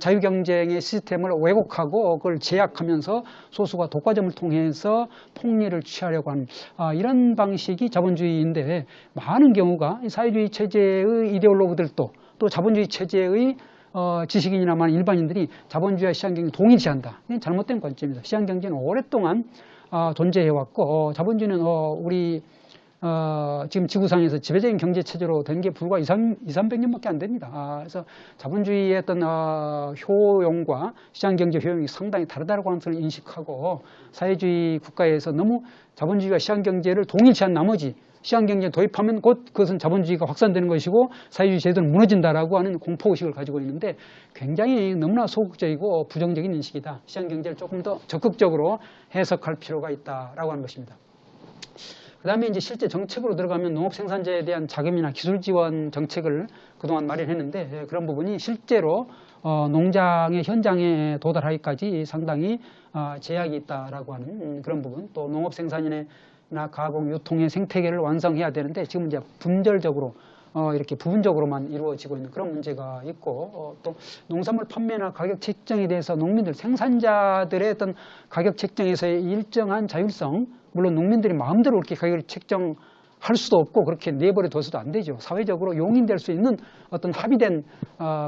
B: 자유경쟁의 시스템을 왜곡하고 그걸 제약하면서 소수가 독과점을 통해서 폭리를 취하려고 하는 이런 방식이 자본주의인데 많은 경우가 사회주의 체제의 이데올로그들도 또 자본주의 체제의 지식인이나 일반인들이 자본주의와 시장경제를 동일시한다. 이건 잘못된 관점입니다. 시장경제는 오랫동안 존재해왔고 자본주의는 우리 지금 지구상에서 지배적인 경제체제로 된 게 불과 200~300년밖에 안 됩니다. 그래서 자본주의의 어떤 효용과 시장경제 효용이 상당히 다르다고 하는 것을 인식하고 사회주의 국가에서 너무 자본주의와 시장경제를 동일시한 나머지 시장경제 도입하면 곧 그것은 자본주의가 확산되는 것이고 사회주의 제도는 무너진다라고 하는 공포의식을 가지고 있는데 굉장히 너무나 소극적이고 부정적인 인식이다. 시장경제를 조금 더 적극적으로 해석할 필요가 있다라고 하는 것입니다. 그다음에 이제 실제 정책으로 들어가면 농업 생산자에 대한 자금이나 기술 지원 정책을 그동안 마련했는데 그런 부분이 실제로 농장의 현장에 도달하기까지 상당히 제약이 있다라고 하는 그런 부분, 또 농업 생산이나 가공, 유통의 생태계를 완성해야 되는데 지금 이제 분절적으로 이렇게 부분적으로만 이루어지고 있는 그런 문제가 있고, 또 농산물 판매나 가격 책정에 대해서 농민들, 생산자들의 어떤 가격 책정에서의 일정한 자율성, 물론 농민들이 마음대로 그렇게 가격을 책정할 수도 없고 그렇게 내버려 둬서도 안 되죠. 사회적으로 용인될 수 있는 어떤 합의된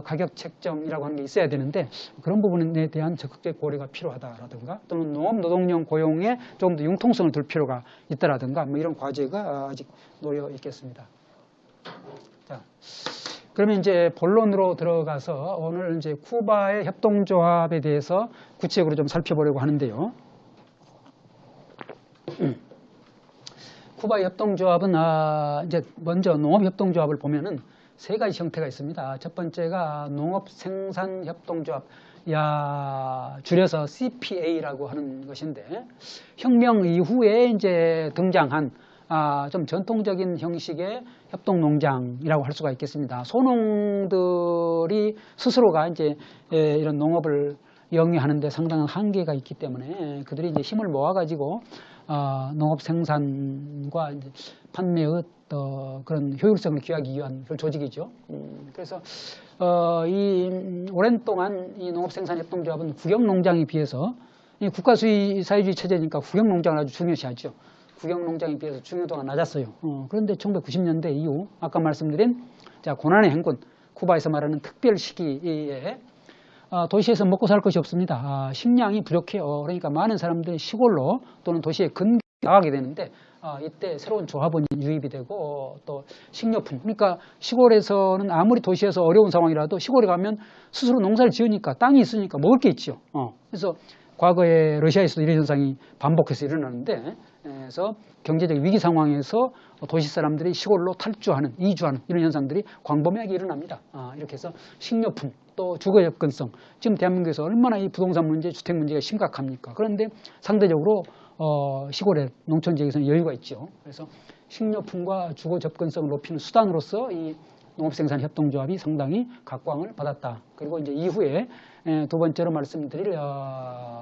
B: 가격 책정이라고 하는 게 있어야 되는데 그런 부분에 대한 적극적 고려가 필요하다라든가, 또는 농업 노동력 고용에 조금 더 융통성을 둘 필요가 있다라든가, 뭐 이런 과제가 아직 놓여 있겠습니다. 자, 그러면 이제 본론으로 들어가서 오늘 이제 쿠바의 협동조합에 대해서 구체적으로 좀 살펴보려고 하는데요. 쿠바의 협동조합은 이제 먼저 농업협동조합을 보면은 세 가지 형태가 있습니다. 첫 번째가 농업생산협동조합, 줄여서 CPA라고 하는 것인데, 혁명 이후에 이제 등장한 좀 전통적인 형식의 협동농장이라고 할 수가 있겠습니다. 소농들이 스스로가 이제 이런 농업을 영위하는데 상당한 한계가 있기 때문에 그들이 이제 힘을 모아가지고 농업 생산과 이제 판매의 그런 효율성을 기하기 위한 그런 조직이죠. 그래서 이 오랜 동안 이 농업생산협동조합은 국영농장에 비해서 국가 사회주의 체제니까 국영농장을 아주 중요시하죠. 국영농장에 비해서 중요도가 낮았어요. 그런데 1990년대 이후 아까 말씀드린 고난의 행군, 쿠바에서 말하는 특별 시기에 도시에서 먹고 살 것이 없습니다. 식량이 부족해요. 그러니까 많은 사람들이 시골로 또는 도시에 나가게 되는데 이때 새로운 조합원이 유입이 되고 또 식료품, 그러니까 시골에서는 아무리 도시에서 어려운 상황이라도 시골에 가면 스스로 농사를 지으니까 땅이 있으니까 먹을 게 있죠. 그래서 과거에 러시아에서도 이런 현상이 반복해서 일어나는데, 그래서 경제적 위기 상황에서 도시 사람들이 시골로 탈주하는, 이주하는 이런 현상들이 광범위하게 일어납니다. 이렇게 해서 식료품, 또 주거 접근성, 지금 대한민국에서 얼마나 이 부동산 문제, 주택 문제가 심각합니까? 그런데 상대적으로 시골의 농촌 지역에서는 여유가 있죠. 그래서 식료품과 주거 접근성을 높이는 수단으로서 이 농업생산협동조합이 상당히 각광을 받았다. 그리고 이제 이후에 두 번째로 말씀드릴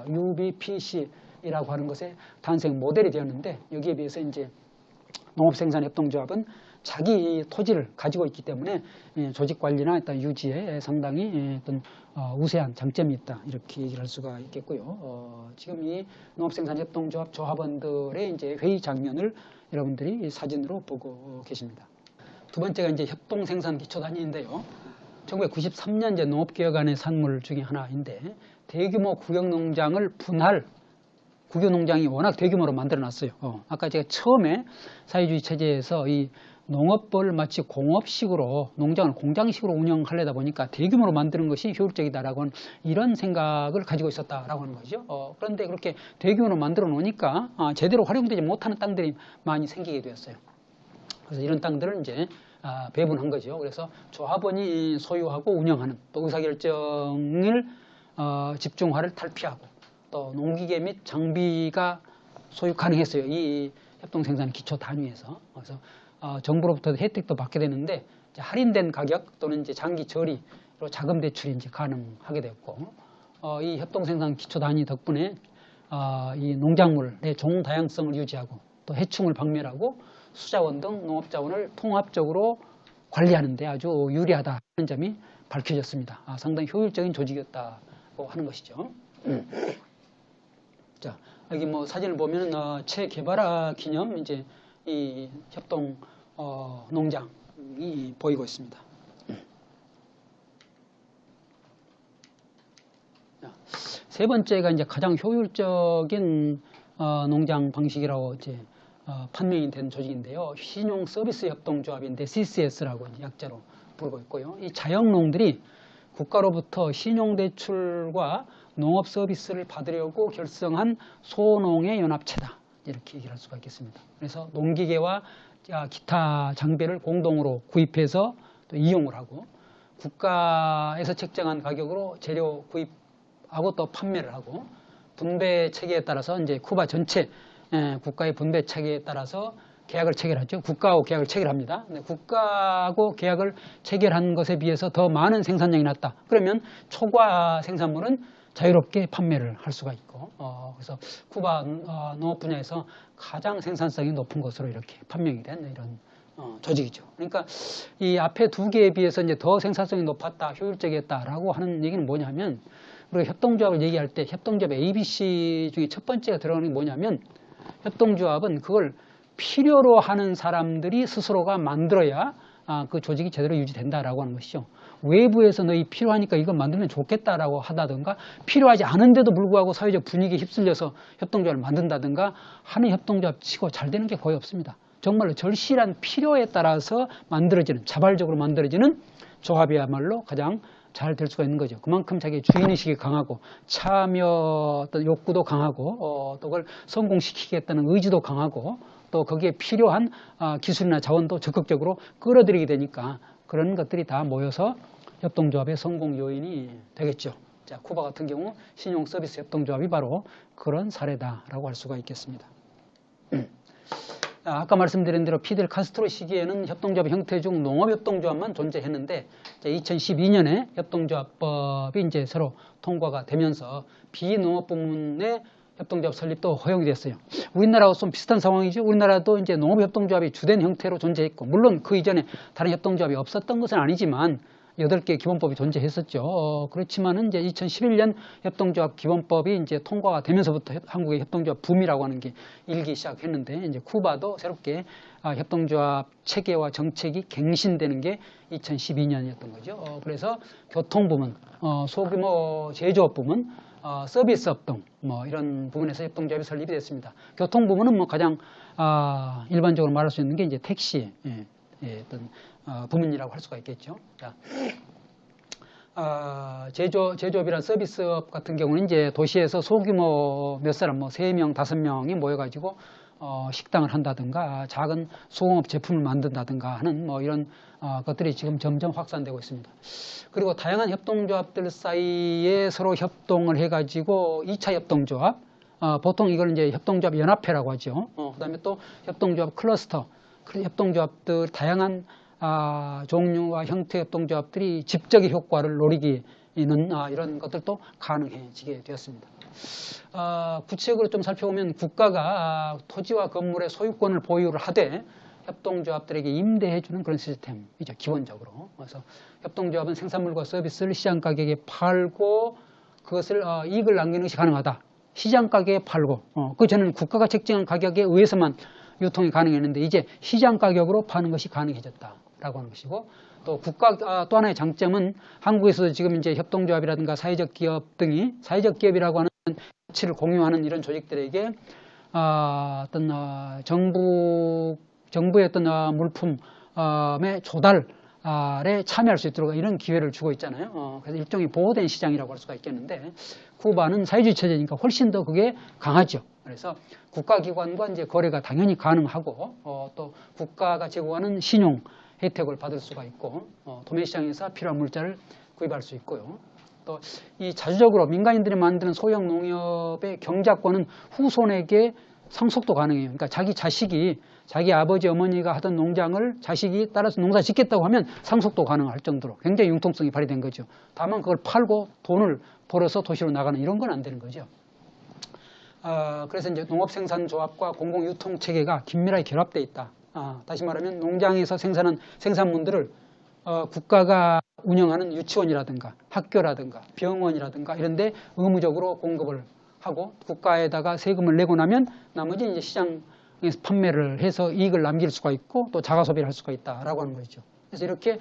B: UBPC라고 하는 것의 탄생 모델이 되었는데, 여기에 비해서 이제 농업생산협동조합은 자기 토지를 가지고 있기 때문에 조직 관리나 일단 유지에 상당히 어떤 우세한 장점이 있다, 이렇게 얘기를 할 수가 있겠고요. 지금 이 농업생산협동조합 조합원들의 이제 회의 장면을 여러분들이 사진으로 보고 계십니다. 두 번째가 이제 협동생산기초단위인데요. 1993년 이제 농업개혁안의 산물 중에 하나인데, 대규모 국영농장을 분할, 국유농장이 워낙 대규모로 만들어놨어요. 아까 제가 처음에 사회주의 체제에서 이 농업을 마치 공업식으로, 농장을 공장식으로 운영하려다 보니까 대규모로 만드는 것이 효율적이다라고 하는 이런 생각을 가지고 있었다라고 하는 거죠. 그런데 그렇게 대규모로 만들어 놓으니까 제대로 활용되지 못하는 땅들이 많이 생기게 되었어요. 그래서 이런 땅들을 이제 배분한 거죠. 그래서 조합원이 소유하고 운영하는, 또 의사결정을 집중화를 탈피하고, 또 농기계 및 장비가 소유 가능했어요. 이 협동생산 기초 단위에서. 그래서 정부로부터 혜택도 받게 되는데, 이제 할인된 가격 또는 이제 장기 저리로 자금 대출이 이제 가능하게 됐고, 이 협동생산 기초 단위 덕분에 이 농작물의 종 다양성을 유지하고, 또 해충을 박멸하고 수자원 등 농업자원을 통합적으로 관리하는 데 아주 유리하다는 점이 밝혀졌습니다. 상당히 효율적인 조직이었다고 하는 것이죠. 자, 여기 뭐 사진을 보면 체 게바라 기념 이제 이 협동 농장이 보이고 있습니다. 자, 세 번째가 이제 가장 효율적인 농장 방식이라고 이제 판명이 된 조직인데요. 신용 서비스 협동조합인데 CCS라고 약자로 부르고 있고요. 이 자영농들이 국가로부터 신용대출과 농업 서비스를 받으려고 결성한 소농의 연합체다, 이렇게 얘기를 할 수가 있겠습니다. 그래서 농기계와 기타 장비를 공동으로 구입해서 또 이용을 하고, 국가에서 책정한 가격으로 재료 구입하고 또 판매를 하고, 분배 체계에 따라서 이제 쿠바 전체 국가의 분배 체계에 따라서 계약을 체결하죠. 국가하고 계약을 체결합니다. 근데 국가하고 계약을 체결한 것에 비해서 더 많은 생산량이 났다. 그러면 초과 생산물은 자유롭게 판매를 할 수가 있고, 그래서 쿠바 농업 분야에서 가장 생산성이 높은 것으로 이렇게 판명이 된 이런 조직이죠. 그러니까 이 앞에 두 개에 비해서 이제 더 생산성이 높았다, 효율적이었다라고 하는 얘기는 뭐냐면, 우리가 협동조합을 얘기할 때 협동조합 ABC 중에 첫 번째가 들어가는 게 뭐냐면, 협동조합은 그걸 필요로 하는 사람들이 스스로가 만들어야 그 조직이 제대로 유지된다라고 하는 것이죠. 외부에서 너희 필요하니까 이거 만들면 좋겠다라고 하다든가, 필요하지 않은데도 불구하고 사회적 분위기에 휩쓸려서 협동조합을 만든다든가 하는 협동조합 치고 잘 되는 게 거의 없습니다. 정말로 절실한 필요에 따라서 만들어지는, 자발적으로 만들어지는 조합이야말로 가장 잘 될 수가 있는 거죠. 그만큼 자기 주인의식이 강하고 참여 어떤 욕구도 강하고 또 그걸 성공시키겠다는 의지도 강하고 또 거기에 필요한 기술이나 자원도 적극적으로 끌어들이게 되니까 그런 것들이 다 모여서 협동조합의 성공 요인이 되겠죠. 자, 쿠바 같은 경우 신용 서비스 협동조합이 바로 그런 사례다라고 할 수가 있겠습니다. 아까 말씀드린 대로 피델 카스트로 시기에는 협동조합 형태 중 농업협동조합만 존재했는데 2012년에 협동조합법이 이제 새로 통과가 되면서 비농업 부문의 협동조합 설립도 허용이 됐어요. 우리나라와 좀 비슷한 상황이죠. 우리나라도 이제 농업협동조합이 주된 형태로 존재했고, 물론 그 이전에 다른 협동조합이 없었던 것은 아니지만 8개 기본법이 존재했었죠. 그렇지만은 이제 2011년 협동조합 기본법이 이제 통과가 되면서부터 한국의 협동조합 붐이라고 하는 게 일기 시작했는데, 이제 쿠바도 새롭게 협동조합 체계와 정책이 갱신되는 게 2012년이었던 거죠. 그래서 교통부문, 소규모 제조업 부문, 서비스 협동, 이런 부분에서 협동조합이 설립이 됐습니다. 교통부문은 가장 일반적으로 말할 수 있는 게 이제 택시, 어떤 부문이라고 할 수가 있겠죠. 자, 제조업이란 서비스업 같은 경우는 이제 도시에서 소규모 몇 사람, 3명, 5명이 모여가지고 식당을 한다든가 작은 소공업 제품을 만든다든가 하는 이런 것들이 지금 점점 확산되고 있습니다. 그리고 다양한 협동조합들 사이에 서로 협동을 해가지고 2차 협동조합, 보통 이걸 이제 협동조합 연합회라고 하죠. 그 다음에 또 협동조합 클러스터, 협동조합들 다양한 종류와 형태의 협동조합들이 집적의 효과를 노리기는 이런 것들도 가능해지게 되었습니다. 구체적으로 좀 살펴보면 국가가 토지와 건물의 소유권을 보유를 하되 협동조합들에게 임대해주는 그런 시스템이죠, 기본적으로. 그래서 협동조합은 생산물과 서비스를 시장 가격에 팔고 그것을 이익을 남기는 것이 가능하다. 시장 가격에 팔고, 그 전에는 국가가 책정한 가격에 의해서만 유통이 가능했는데 이제 시장 가격으로 파는 것이 가능해졌다라고 하는 것이고, 또 국가 또 하나의 장점은 한국에서도 지금 이제 협동조합이라든가 사회적 기업 등이 사회적 기업이라고 하는 가치를 공유하는 이런 조직들에게 어떤 정부의 어떤 물품의 조달에 참여할 수 있도록 이런 기회를 주고 있잖아요. 그래서 일종의 보호된 시장이라고 할 수가 있겠는데, 쿠바는 사회주의 체제니까 훨씬 더 그게 강하죠. 그래서 국가기관과 이제 거래가 당연히 가능하고, 또 국가가 제공하는 신용 혜택을 받을 수가 있고, 도매시장에서 필요한 물자를 구입할 수 있고요. 또 이 자주적으로 민간인들이 만드는 소형 농협의 경작권은 후손에게 상속도 가능해요. 그러니까 자기 자식이 자기 아버지 어머니가 하던 농장을 자식이 따라서 농사 짓겠다고 하면 상속도 가능할 정도로 굉장히 융통성이 발휘된 거죠. 다만 그걸 팔고 돈을 벌어서 도시로 나가는 이런 건 안 되는 거죠. 그래서 이제 농업생산조합과 공공유통체계가 긴밀하게 결합되어 있다. 다시 말하면 농장에서 생산한 생산물들을 국가가 운영하는 유치원이라든가 학교라든가 병원이라든가 이런 데 의무적으로 공급을 하고, 국가에다가 세금을 내고 나면 나머지 이제 시장에서 판매를 해서 이익을 남길 수가 있고 또 자가소비를 할 수가 있다라고 하는 거죠. 그래서 이렇게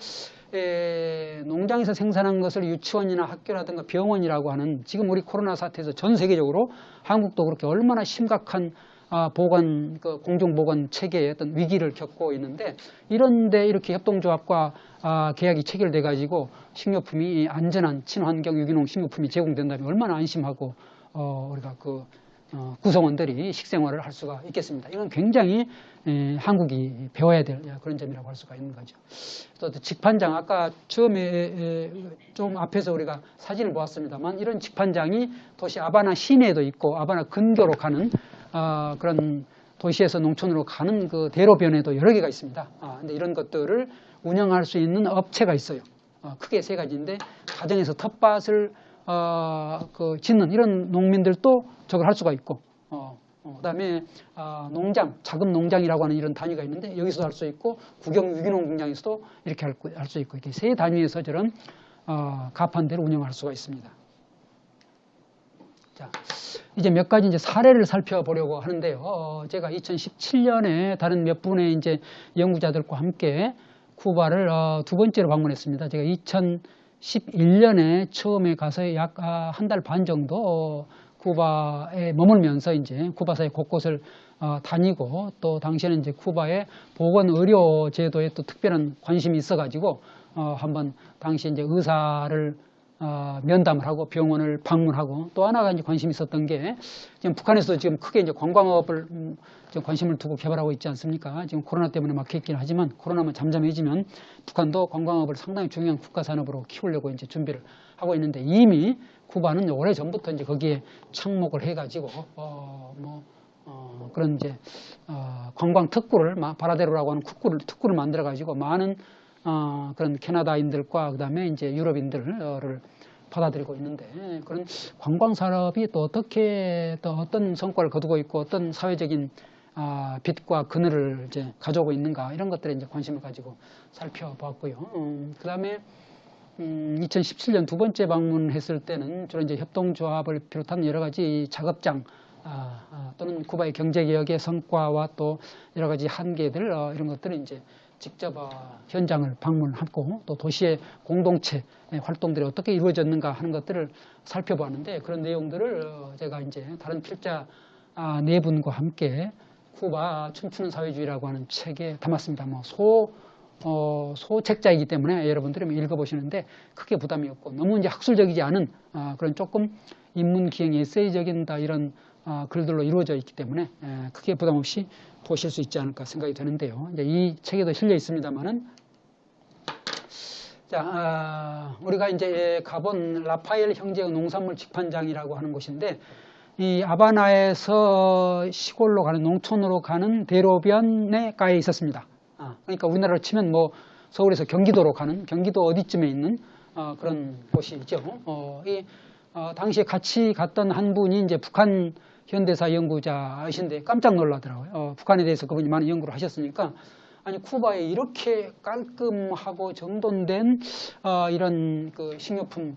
B: 농장에서 생산한 것을 유치원이나 학교라든가 병원이라고 하는, 지금 우리 코로나 사태에서 전 세계적으로 한국도 그렇게 얼마나 심각한 공중보건 체계의 어떤 위기를 겪고 있는데, 이런데 이렇게 협동조합과 계약이 체결돼 가지고 식료품이 안전한 친환경 유기농 식료품이 제공된다면 얼마나 안심하고 우리가 구성원들이 식생활을 할 수가 있겠습니다. 이건 굉장히 한국이 배워야 될 그런 점이라고 할 수가 있는 거죠. 또 직판장, 아까 처음에 좀 앞에서 우리가 사진을 보았습니다만, 이런 직판장이 도시 아바나 시내에도 있고 아바나 근교로 가는 그런 도시에서 농촌으로 가는 그 대로변에도 여러 개가 있습니다. 근데 이런 것들을 운영할 수 있는 업체가 있어요. 크게 세 가지인데 가정에서 텃밭을 짓는 이런 농민들도 저걸 할 수가 있고, 그다음에 농장, 자금 농장이라고 하는 이런 단위가 있는데 여기서도 할 수 있고 국영 유기농 공장에서도 이렇게 할 수 있고 이렇게 세 단위에서 저런 가판대로 운영할 수가 있습니다. 자, 이제 몇 가지 이제 사례를 살펴보려고 하는데요. 제가 2017년에 다른 몇 분의 이제 연구자들과 함께 쿠바를 두 번째로 방문했습니다. 제가 2011년에 처음에 가서 약 한 달 반 정도 쿠바에 머물면서 이제 쿠바사의 곳곳을 다니고 또 당시에는 이제 쿠바의 보건 의료 제도에 또 특별한 관심이 있어가지고 한번 당시 이제 의사를 면담을 하고 병원을 방문하고 또 하나가 이제 관심이 있었던 게 지금 북한에서도 지금 크게 이제 관광업을 좀 관심을 두고 개발하고 있지 않습니까? 지금 코로나 때문에 막혔긴 하지만 코로나만 잠잠해지면 북한도 관광업을 상당히 중요한 국가 산업으로 키우려고 이제 준비를 하고 있는데 이미 쿠바는 오래 전부터 이제 거기에 착목을 해가지고 그런 이제 관광 특구를 바라데로라고 하는 특구를 만들어가지고 많은 그런 캐나다인들과 그다음에 이제 유럽인들을 받아들이고 있는데 그런 관광 산업이 또 어떻게 또 어떤 성과를 거두고 있고 어떤 사회적인 빛과 그늘을 이제 가져오고 있는가 이런 것들에 이제 관심을 가지고 살펴봤고요. 그다음에 2017년 두 번째 방문했을 때는 주로 이제 협동조합을 비롯한 여러 가지 작업장 또는 쿠바의 경제개혁의 성과와 또 여러 가지 한계들 이런 것들을 이제 직접 현장을 방문하고 또 도시의 공동체 활동들이 어떻게 이루어졌는가 하는 것들을 살펴보았는데 그런 내용들을 제가 이제 다른 필자 네 분과 함께 쿠바 춤추는 사회주의라고 하는 책에 담았습니다. 소책자이기 때문에 여러분들이 읽어보시는데 크게 부담이 없고 너무 이제 학술적이지 않은 그런 조금 인문기행 에세이적인 이런 글들로 이루어져 있기 때문에 크게 부담 없이 보실 수 있지 않을까 생각이 드는데요. 이제 이 책에도 실려 있습니다만은 자, 우리가 이제 가본 라파엘 형제의 농산물 직판장이라고 하는 곳인데 이 아바나에서 시골로 가는 농촌으로 가는 대로변에 가에 있었습니다. 그러니까 우리나라로 치면 뭐 서울에서 경기도로 가는 경기도 어디쯤에 있는 그런 곳이죠. 당시에 같이 갔던 한 분이 이제 북한 현대사 연구자이신데 깜짝 놀라더라고요. 북한에 대해서 그분이 많은 연구를 하셨으니까 아니 쿠바에 이렇게 깔끔하고 정돈된 이런 그 식료품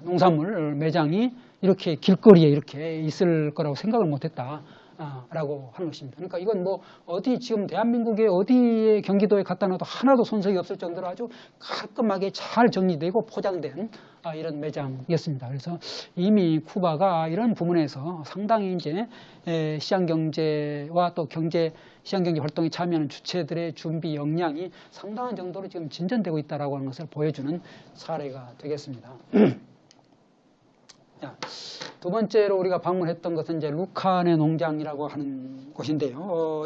B: 농산물 매장이 이렇게 길거리에 이렇게 있을 거라고 생각을 못했다. 라고 하는 것입니다. 그러니까 이건 뭐 어디 지금 대한민국의 어디에 경기도에 갖다 놔도 하나도 손색이 없을 정도로 아주 깔끔하게 잘 정리되고 포장된 이런 매장이었습니다. 그래서 이미 쿠바가 이런 부분에서 상당히 이제 시장경제와 또 시장경제 활동에 참여하는 주체들의 준비 역량이 상당한 정도로 지금 진전되고 있다라고 하는 것을 보여주는 사례가 되겠습니다. 자, 두 번째로 우리가 방문했던 것은 이제 루칸의 농장이라고 하는 곳인데요.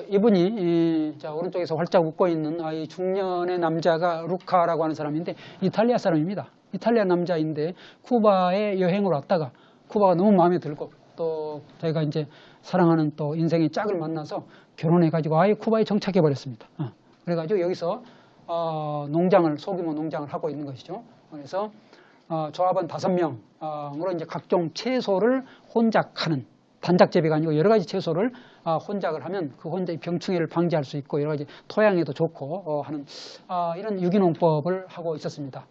B: 이분이 자, 오른쪽에서 활짝 웃고 있는 이 중년의 남자가 루카라고 하는 사람인데 이탈리아 사람입니다. 이탈리아 남자인데 쿠바에 여행을 왔다가 쿠바가 너무 마음에 들고 또 저희가 이제 사랑하는 또 인생의 짝을 만나서 결혼해가지고 아예 쿠바에 정착해 버렸습니다. 그래가지고 여기서 소규모 농장을 하고 있는 것이죠. 그래서 조합원 5명으로 이제 각종 채소를 혼작하는 단작 재배가 아니고 여러 가지 채소를 혼작을 하면 그 병충해를 방지할 수 있고 여러 가지 토양에도 좋고 하는 이런 유기농법을 하고 있었습니다.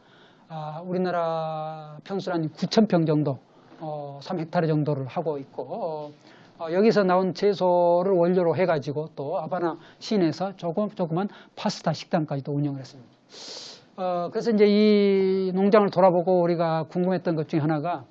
B: 우리나라 평수는 한 9,000평 정도, 3헥타르 정도를 하고 있고 여기서 나온 채소를 원료로 해가지고 또 아바나 시내에서 조그만 파스타 식당까지도 운영을 했습니다. 그래서 이제 이 농장을 돌아보고 우리가 궁금했던 것 중에 하나가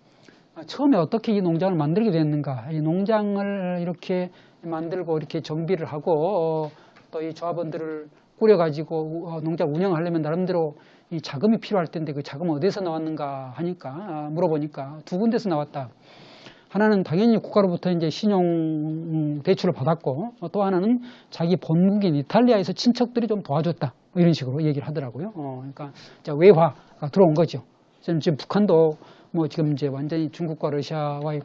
B: 처음에 어떻게 이 농장을 만들게 됐는가. 이 농장을 이렇게 만들고 이렇게 정비를 하고 또 이 조합원들을 꾸려가지고 농장 운영하려면 나름대로 이 자금이 필요할 텐데 그 자금은 어디서 나왔는가 하니까 물어보니까 두 군데서 나왔다. 하나는 당연히 국가로부터 이제 신용 대출을 받았고 또 하나는 자기 본국인 이탈리아에서 친척들이 좀 도와줬다. 이런 식으로 얘기를 하더라고요. 그러니까 외화가 들어온 거죠. 지금 북한도 뭐 지금 이제 완전히 중국과 러시아와의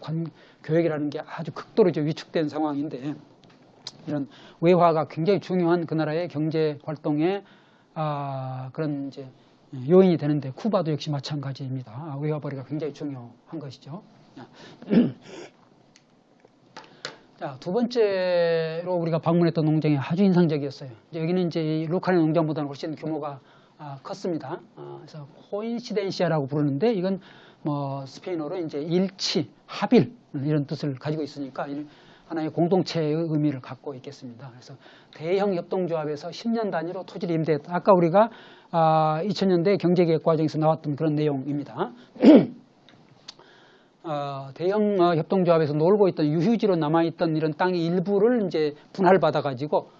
B: 교역이라는 게 아주 극도로 이제 위축된 상황인데, 이런 외화가 굉장히 중요한 그 나라의 경제 활동에 그런 이제 요인이 되는데, 쿠바도 역시 마찬가지입니다. 외화 벌이가 굉장히 중요한 것이죠. 자, 두 번째로 우리가 방문했던 농장이 아주 인상적이었어요. 여기는 이제 루카네 농장보다는 훨씬 규모가 컸습니다. 그래서 코인시덴시아라고 부르는데, 이건 뭐 스페인어로 이제 일치, 합일 이런 뜻을 가지고 있으니까 하나의 공동체의 의미를 갖고 있겠습니다. 그래서 대형 협동조합에서 10년 단위로 토지를 임대했다. 아까 우리가 2000년대 경제개혁 과정에서 나왔던 그런 내용입니다. 대형 협동조합에서 놀고 있던 유휴지로 남아있던 이런 땅의 일부를 이제 분할받아가지고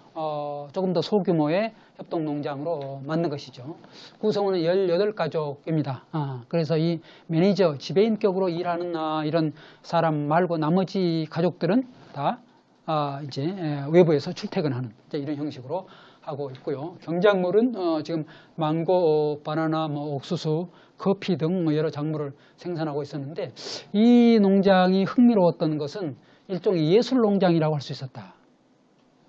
B: 조금 더 소규모의 협동농장으로 만든 것이죠. 구성원은 18가족입니다. 그래서 이 매니저, 지배인격으로 일하는 이런 사람 말고 나머지 가족들은 다 이제 외부에서 출퇴근하는 이런 형식으로 하고 있고요. 경작물은 지금 망고, 바나나, 뭐 옥수수, 커피 등 여러 작물을 생산하고 있었는데, 이 농장이 흥미로웠던 것은 일종의 예술 농장이라고 할 수 있었다.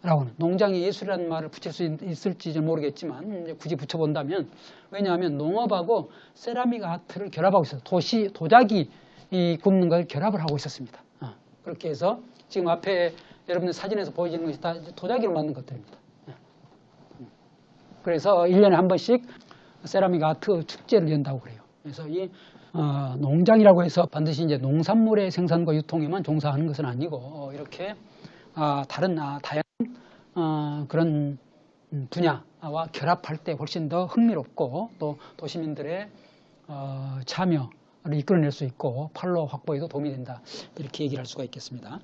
B: 라고는, 농장에 예술이라는 말을 붙일 수 있을지 모르겠지만 이제 굳이 붙여본다면, 왜냐하면 농업하고 세라믹 아트를 결합하고 있어요. 도자기 굽는 걸 결합을 하고 있었습니다. 그렇게 해서 지금 앞에 여러분들 사진에서 보여지는 것이 다 도자기로 만든 것들입니다. 그래서 1년에 한 번씩 세라믹 아트 축제를 연다고 그래요. 그래서 이 농장이라고 해서 반드시 이제 농산물의 생산과 유통에만 종사하는 것은 아니고, 이렇게 다른 다양한 그런 분야와 결합할 때 훨씬 더 흥미롭고, 또 도시민들의 참여를 이끌어낼 수 있고 판로 확보에도 도움이 된다, 이렇게 얘기를 할 수가 있겠습니다.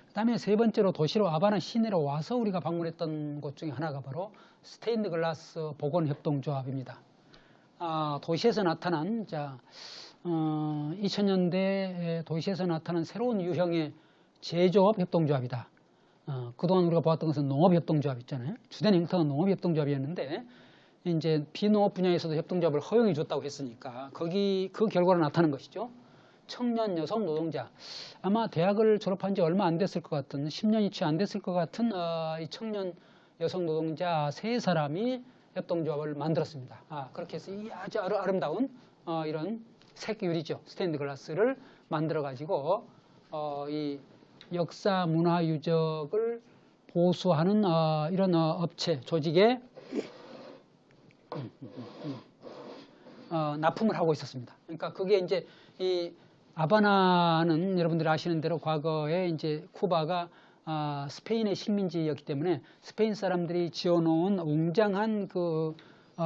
B: 그 다음에 세 번째로 도시로 아바나 시내로 와서 우리가 방문했던 곳 중에 하나가 바로 스테인드 글라스 복원협동조합입니다. 도시에서 나타난 2000년대 도시에서 나타난 새로운 유형의 제조업 협동조합이다. 그동안 우리가 보았던 것은 농업협동조합 있잖아요. 주된 형태는 농업협동조합이었는데, 이제 비농업 분야에서도 협동조합을 허용해 줬다고 했으니까 그 결과로 나타난 것이죠. 청년 여성 노동자, 아마 대학을 졸업한 지 얼마 안 됐을 것 같은, 10년이 채 안 됐을 것 같은 이 청년 여성 노동자 3사람이 협동조합을 만들었습니다. 그렇게 해서 이 아주 아름다운 이런 색유리죠, 스테인드 글라스를 만들어 가지고 이 역사 문화 유적을 보수하는 이런 업체 조직에 납품을 하고 있었습니다. 그러니까 그게 이제 이 아바나는 여러분들이 아시는 대로 과거에 이제 쿠바가 스페인의 식민지였기 때문에 스페인 사람들이 지어놓은 웅장한 그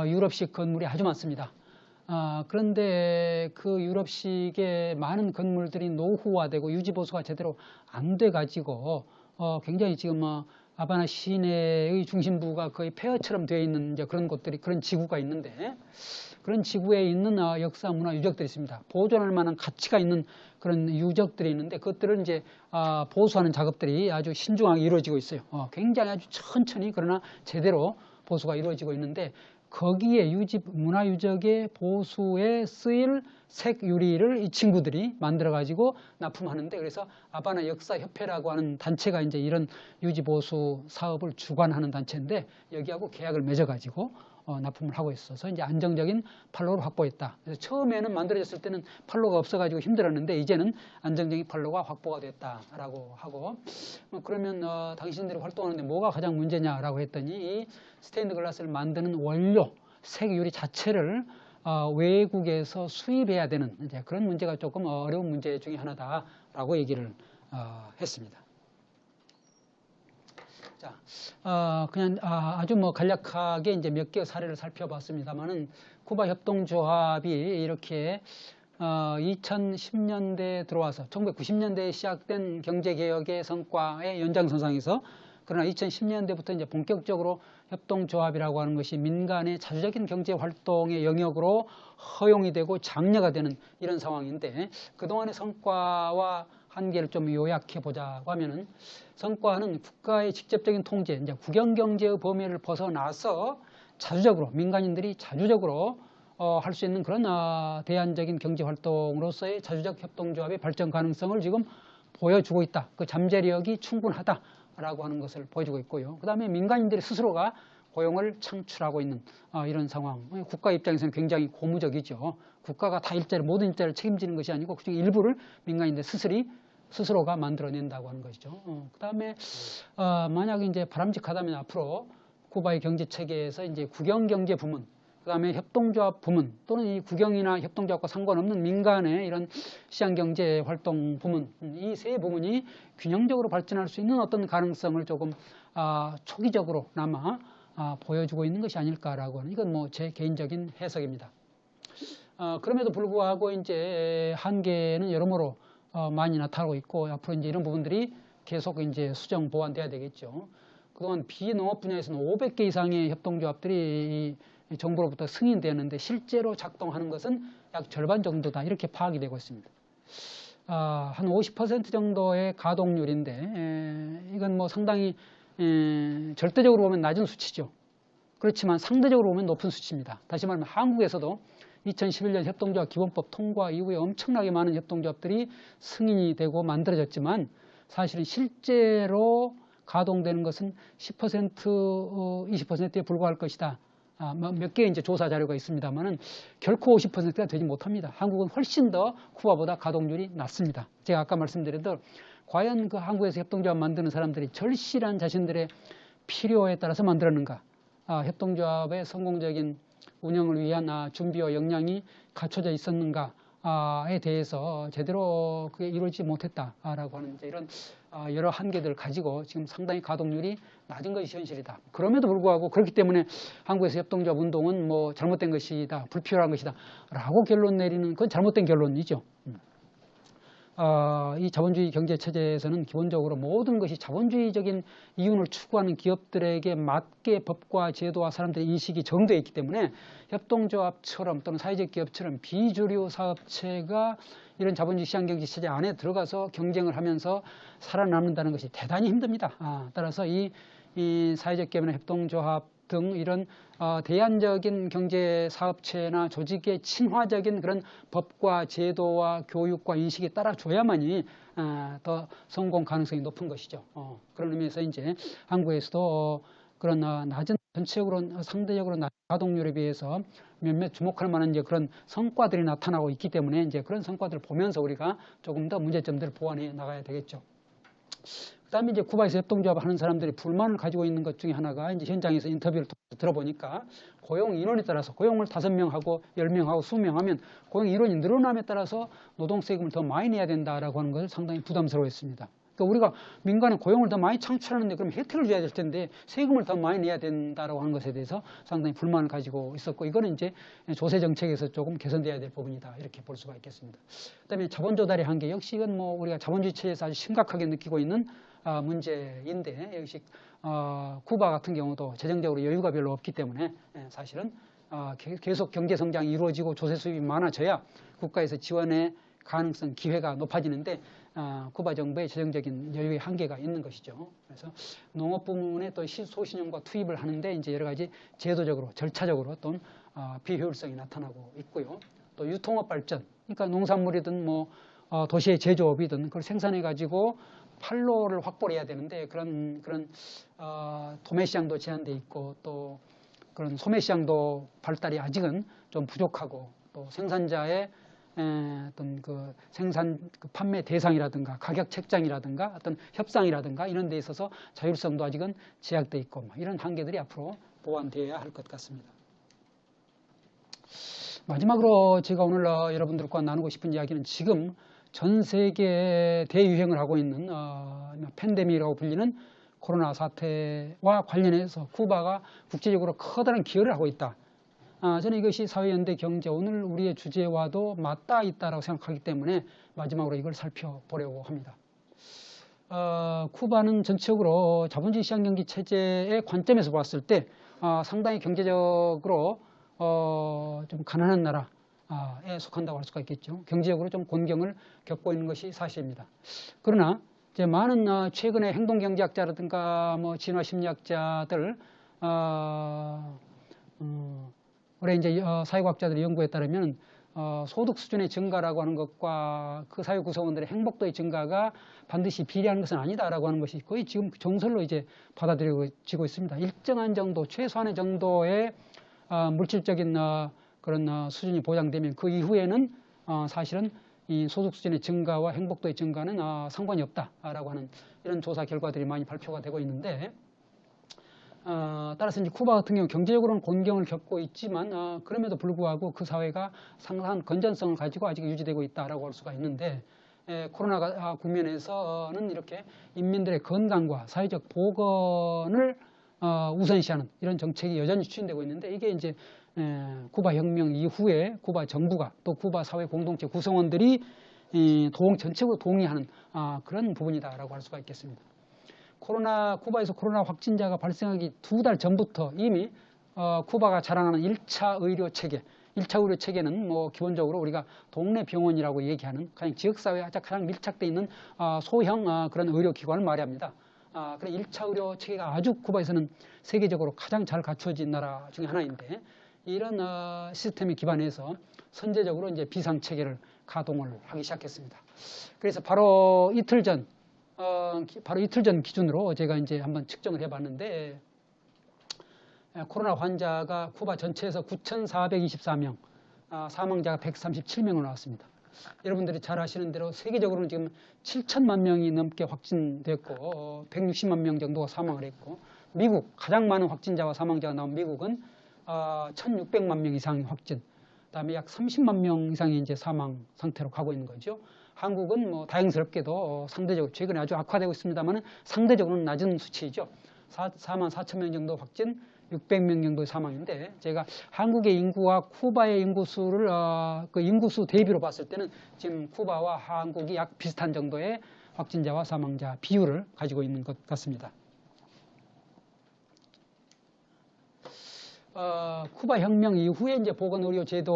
B: 유럽식 건물이 아주 많습니다. 그런데 그 유럽식의 많은 건물들이 노후화되고 유지보수가 제대로 안 돼가지고 굉장히 지금 아바나 시내의 중심부가 거의 폐허처럼 되어 있는 이제 그런 곳들이, 그런 지구가 있는데, 그런 지구에 있는 역사 문화 유적들이 있습니다. 보존할 만한 가치가 있는 그런 유적들이 있는데, 그것들을 이제 보수하는 작업들이 아주 신중하게 이루어지고 있어요. 굉장히 아주 천천히 그러나 제대로 보수가 이루어지고 있는데, 거기에 문화 유적의 보수에 쓰일 색 유리를 이 친구들이 만들어 가지고 납품하는데, 그래서 아바나 역사협회라고 하는 단체가 이제 이런 유지 보수 사업을 주관하는 단체인데, 여기하고 계약을 맺어 가지고 납품을 하고 있어서 이제 안정적인 판로를 확보했다. 그래서 처음에는 만들어졌을 때는 판로가 없어가지고 힘들었는데, 이제는 안정적인 판로가 확보가 됐다라고 하고, 그러면 당신들이 활동하는데 뭐가 가장 문제냐라고 했더니, 이 스테인드 글라스를 만드는 원료 색유리 자체를 외국에서 수입해야 되는 이제 그런 문제가 조금 어려운 문제 중에 하나다라고 얘기를 했습니다. 자, 그냥 아주 뭐 간략하게 이제 몇 개 사례를 살펴봤습니다만은, 쿠바 협동조합이 이렇게 2010년대에 들어와서 1990년대에 시작된 경제개혁의 성과의 연장선상에서, 그러나 2010년대부터 이제 본격적으로 협동조합이라고 하는 것이 민간의 자주적인 경제활동의 영역으로 허용이 되고 장려가 되는 이런 상황인데, 그동안의 성과와 한계를 좀 요약해 보자고 하면은, 성과는 국가의 직접적인 통제, 이제 국영경제의 범위를 벗어나서 자주적으로 민간인들이 자주적으로 할 수 있는 그런 대안적인 경제 활동으로서의 자주적 협동조합의 발전 가능성을 지금 보여주고 있다. 그 잠재력이 충분하다라고 하는 것을 보여주고 있고요. 그 다음에 민간인들이 스스로가 고용을 창출하고 있는 이런 상황. 국가 입장에서는 굉장히 고무적이죠. 국가가 다 모든 일자를 책임지는 것이 아니고 그중 일부를 민간인들 스스로가 만들어낸다고 하는 것이죠. 그 다음에 만약 이제 바람직하다면 앞으로 쿠바의 경제 체계에서 이제 국영경제 부문, 그 다음에 협동조합 부문 또는 이 국영이나 협동조합과 상관없는 민간의 이런 시장경제 활동 부문, 이 세 부문이 균형적으로 발전할 수 있는 어떤 가능성을 조금 초기적으로나마 보여주고 있는 것이 아닐까라고 하는, 이건 뭐 제 개인적인 해석입니다. 그럼에도 불구하고 이제 한계는 여러모로 많이 나타나고 있고, 앞으로 이제 이런 부분들이 계속 이제 수정 보완돼야 되겠죠. 그동안 비농업 분야에서는 500개 이상의 협동조합들이 정부로부터 승인되었는데 실제로 작동하는 것은 약 절반 정도다, 이렇게 파악이 되고 있습니다. 한 50% 정도의 가동률인데 이건 뭐 상당히 절대적으로 보면 낮은 수치죠. 그렇지만 상대적으로 보면 높은 수치입니다. 다시 말하면 한국에서도 2011년 협동조합 기본법 통과 이후에 엄청나게 많은 협동조합들이 승인이 되고 만들어졌지만 사실은 실제로 가동되는 것은 10%, 20%에 불과할 것이다. 몇 개의 이제 조사 자료가 있습니다만은 결코 50%가 되지 못합니다. 한국은 훨씬 더 쿠바보다 가동률이 낮습니다. 제가 아까 말씀드렸던 과연 그 한국에서 협동조합 만드는 사람들이 절실한 자신들의 필요에 따라서 만들었는가? 협동조합의 성공적인 운영을 위한 준비와 역량이 갖춰져 있었는가에 대해서 제대로 그게 이루어지지 못했다라고 하는 이런 여러 한계들을 가지고 지금 상당히 가동률이 낮은 것이 현실이다. 그럼에도 불구하고 그렇기 때문에 한국에서 협동조합 운동은 뭐 잘못된 것이다, 불필요한 것이다 라고 결론 내리는 건 잘못된 결론이죠. 이 자본주의 경제 체제에서는 기본적으로 모든 것이 자본주의적인 이윤을 추구하는 기업들에게 맞게 법과 제도와 사람들의 인식이 정되어 있기 때문에 협동조합처럼 또는 사회적 기업처럼 비주류 사업체가 이런 자본주의 시장경제 체제 안에 들어가서 경쟁을 하면서 살아남는다는 것이 대단히 힘듭니다. 따라서 이 사회적 기업이나 협동조합 등 이런 대안적인 경제 사업체나 조직의 친화적인 그런 법과 제도와 교육과 인식에 따라줘야만이 더 성공 가능성이 높은 것이죠. 그런 의미에서 이제 한국에서도 그런 낮은 전체적으로 상대적으로 낮은 가동률에 비해서 몇몇 주목할 만한 이제 그런 성과들이 나타나고 있기 때문에 이제 그런 성과들을 보면서 우리가 조금 더 문제점들을 보완해 나가야 되겠죠. 그다음에 이제 쿠바에서 협동조합 하는 사람들이 불만을 가지고 있는 것 중에 하나가 이제 현장에서 인터뷰를 들어보니까 고용 인원에 따라서 고용을 5명하고 10명하고 20명 하면 고용 인원이 늘어남에 따라서 노동 세금을 더 많이 내야 된다라고 하는 것을 상당히 부담스러워했습니다. 그러니까 우리가 민간에 고용을 더 많이 창출하는데 그럼 혜택을 줘야 될 텐데 세금을 더 많이 내야 된다라고 하는 것에 대해서 상당히 불만을 가지고 있었고, 이거는 이제 조세 정책에서 조금 개선돼야 될 부분이다, 이렇게 볼 수가 있겠습니다. 그다음에 자본 조달의 한계, 역시 이건 뭐 우리가 자본주의 체제에서 아주 심각하게 느끼고 있는 문제인데, 역시 쿠바 같은 경우도 재정적으로 여유가 별로 없기 때문에 사실은 계속 경제 성장이 이루어지고 조세 수입이 많아져야 국가에서 지원의 가능성, 기회가 높아지는데 쿠바 정부의 재정적인 여유의 한계가 있는 것이죠. 그래서 농업 부문에 또 소신용과 투입을 하는데 이제 여러 가지 제도적으로, 절차적으로 또는 비효율성이 나타나고 있고요. 또 유통업 발전, 그러니까 농산물이든 뭐 도시의 제조업이든 그걸 생산해 가지고 판로를 확보를 해야 되는데 그런 도매 시장도 제한돼 있고 또 그런 소매 시장도 발달이 아직은 좀 부족하고, 또 생산자의 어떤 그 판매 대상이라든가 가격 책정이라든가 어떤 협상이라든가 이런 데 있어서 자율성도 아직은 제약돼 있고 이런 한계들이 앞으로 보완되어야 할 것 같습니다. 마지막으로 제가 오늘 여러분들과 나누고 싶은 이야기는 지금 전 세계에 대유행을 하고 있는 팬데믹이라고 불리는 코로나 사태와 관련해서 쿠바가 국제적으로 커다란 기여를 하고 있다. 저는 이것이 사회연대 경제, 오늘 우리의 주제와도 맞닿아 있다고 생각하기 때문에 마지막으로 이걸 살펴보려고 합니다. 쿠바는 전체적으로 자본주의 시장경제 체제의 관점에서 봤을 때 상당히 경제적으로 좀 가난한 나라에 속한다고 할 수가 있겠죠. 경제적으로 좀 곤경을 겪고 있는 것이 사실입니다. 그러나 이제 많은 최근에 행동경제학자라든가 뭐 진화심리학자들 올해 이제 사회과학자들의 연구에 따르면 소득 수준의 증가라고 하는 것과 그 사회 구성원들의 행복도의 증가가 반드시 비례하는 것은 아니다라고 하는 것이 거의 지금 정설로 이제 받아들여지고 있습니다. 일정한 정도, 최소한의 정도의 물질적인 그런 수준이 보장되면 그 이후에는 사실은 이 소득 수준의 증가와 행복도의 증가는 상관이 없다라고 하는 이런 조사 결과들이 많이 발표가 되고 있는데, 따라서 이제 쿠바 같은 경우 경제적으로는 곤경을 겪고 있지만 그럼에도 불구하고 그 사회가 상당한 건전성을 가지고 아직 유지되고 있다라고 할 수가 있는데, 코로나 국면에서는 이렇게 인민들의 건강과 사회적 보건을 우선시하는 이런 정책이 여전히 추진되고 있는데, 이게 이제 쿠바 혁명 이후에 쿠바 정부가 또 쿠바 사회 공동체 구성원들이 전체적으로 동의하는 그런 부분이다라고 할 수가 있겠습니다. 쿠바에서 코로나 확진자가 발생하기 2달 전부터 이미 쿠바가 자랑하는 1차 의료 체계, 1차 의료 체계는 뭐 기본적으로 우리가 동네 병원이라고 얘기하는 그냥 지역사회에 가장 밀착되어 있는 소형 그런 의료기관을 말합니다. 그런 1차 의료 체계가 아주 쿠바에서는 세계적으로 가장 잘 갖춰진 나라 중에 하나인데, 이런 시스템에 기반해서 선제적으로 이제 비상 체계를 가동을 하기 시작했습니다. 그래서 바로 이틀 전 기준으로 제가 이제 한번 측정을 해봤는데, 코로나 환자가 쿠바 전체에서 9,424명, 사망자가 137명으로 나왔습니다. 여러분들이 잘 아시는 대로 세계적으로는 지금 7천만 명이 넘게 확진됐고 160만 명 정도가 사망을 했고, 미국 가장 많은 확진자와 사망자가 나온 미국은 1,600만 명 이상 확진, 그다음에 약 30만 명 이상이 이제 사망 상태로 가고 있는 거죠. 한국은 뭐 다행스럽게도 상대적으로 최근에 아주 악화되고 있습니다만 상대적으로는 낮은 수치이죠. 4만 4천 명 정도 확진, 600명 정도의 사망인데, 제가 한국의 인구와 쿠바의 인구수를 그 인구수 대비로 봤을 때는 지금 쿠바와 한국이 약 비슷한 정도의 확진자와 사망자 비율을 가지고 있는 것 같습니다. 쿠바 혁명 이후에 이제 보건의료 제도를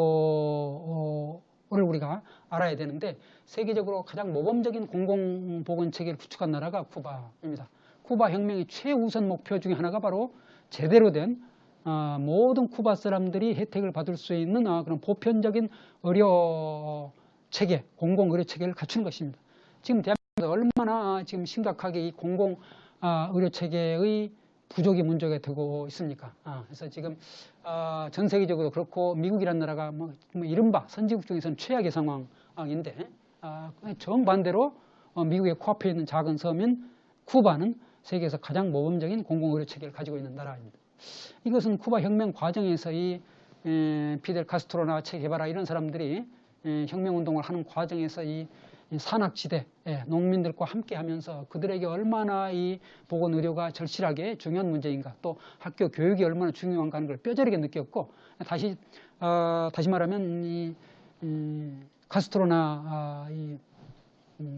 B: 우리가 알아야 되는데, 세계적으로 가장 모범적인 공공보건 체계를 구축한 나라가 쿠바입니다. 쿠바 혁명의 최우선 목표 중에 하나가 바로 제대로 된 모든 쿠바 사람들이 혜택을 받을 수 있는 그런 보편적인 의료 체계, 공공의료 체계를 갖추는 것입니다. 지금 대한민국은 얼마나 지금 심각하게 이 공공 의료 체계의 부족이 문제가 되고 있습니까? 그래서 지금 전 세계적으로 그렇고 미국이라는 나라가 뭐 이른바 선진국 중에서는 최악의 상황인데, 정반대로 미국의 코앞에 있는 작은 섬인 쿠바는 세계에서 가장 모범적인 공공의료 체계를 가지고 있는 나라입니다. 이것은 쿠바 혁명 과정에서 이 피델 카스트로나 체 게바라 이런 사람들이 혁명운동을 하는 과정에서 이 산악지대 농민들과 함께 하면서 그들에게 얼마나 이 보건의료가 절실하게 중요한 문제인가, 또 학교 교육이 얼마나 중요한가 하는 걸 뼈저리게 느꼈고, 다시 말하면 이 카스트로나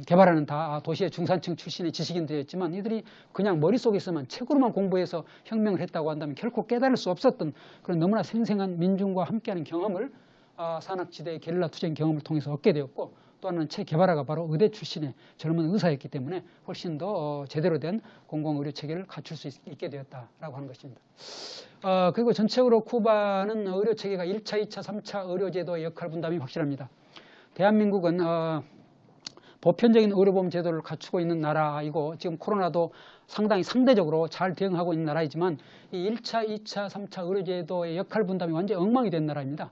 B: 게바라는 다 도시의 중산층 출신의 지식인들이었지만, 이들이 그냥 머릿속에 있으면 책으로만 공부해서 혁명을 했다고 한다면 결코 깨달을 수 없었던 그런 너무나 생생한 민중과 함께하는 경험을 산악지대의 게릴라 투쟁 경험을 통해서 얻게 되었고, 또 하나는 체 게바라가 바로 의대 출신의 젊은 의사였기 때문에 훨씬 더 제대로 된 공공의료 체계를 갖출 수 있게 되었다라고 하는 것입니다. 그리고 전체적으로 쿠바는 의료 체계가 1차, 2차, 3차 의료 제도의 역할 분담이 확실합니다. 대한민국은 보편적인 의료보험 제도를 갖추고 있는 나라이고, 지금 코로나도 상당히 상대적으로 잘 대응하고 있는 나라이지만, 이 1차, 2차, 3차 의료제도의 역할 분담이 완전히 엉망이 된 나라입니다.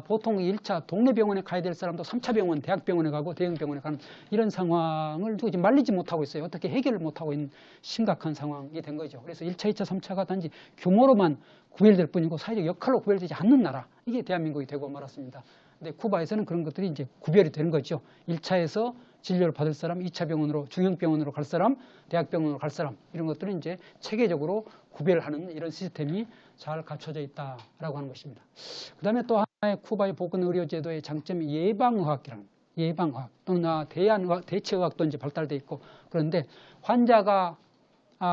B: 보통 1차 동네 병원에 가야 될 사람도 3차 병원, 대학병원에 가고 대형병원에 가는 이런 상황을 두고 지금 말리지 못하고 있어요. 어떻게 해결을 못하고 있는 심각한 상황이 된 거죠. 그래서 1차, 2차, 3차가 단지 규모로만 구별될 뿐이고 사회적 역할로 구별되지 않는 나라, 이게 대한민국이 되고 말았습니다. 근데 쿠바에서는 그런 것들이 이제 구별이 되는 거죠. 1차에서 진료를 받을 사람, 2차 병원으로, 중형병원으로 갈 사람, 대학병원으로 갈 사람, 이런 것들은 이제 체계적으로 구별하는 이런 시스템이 잘 갖춰져 있다라고 하는 것입니다. 그 다음에 또 하나의 쿠바의 보건의료제도의 장점이 예방의학이라는, 예방의학 또는 대체의학도 이제 발달돼 있고, 그런데 환자가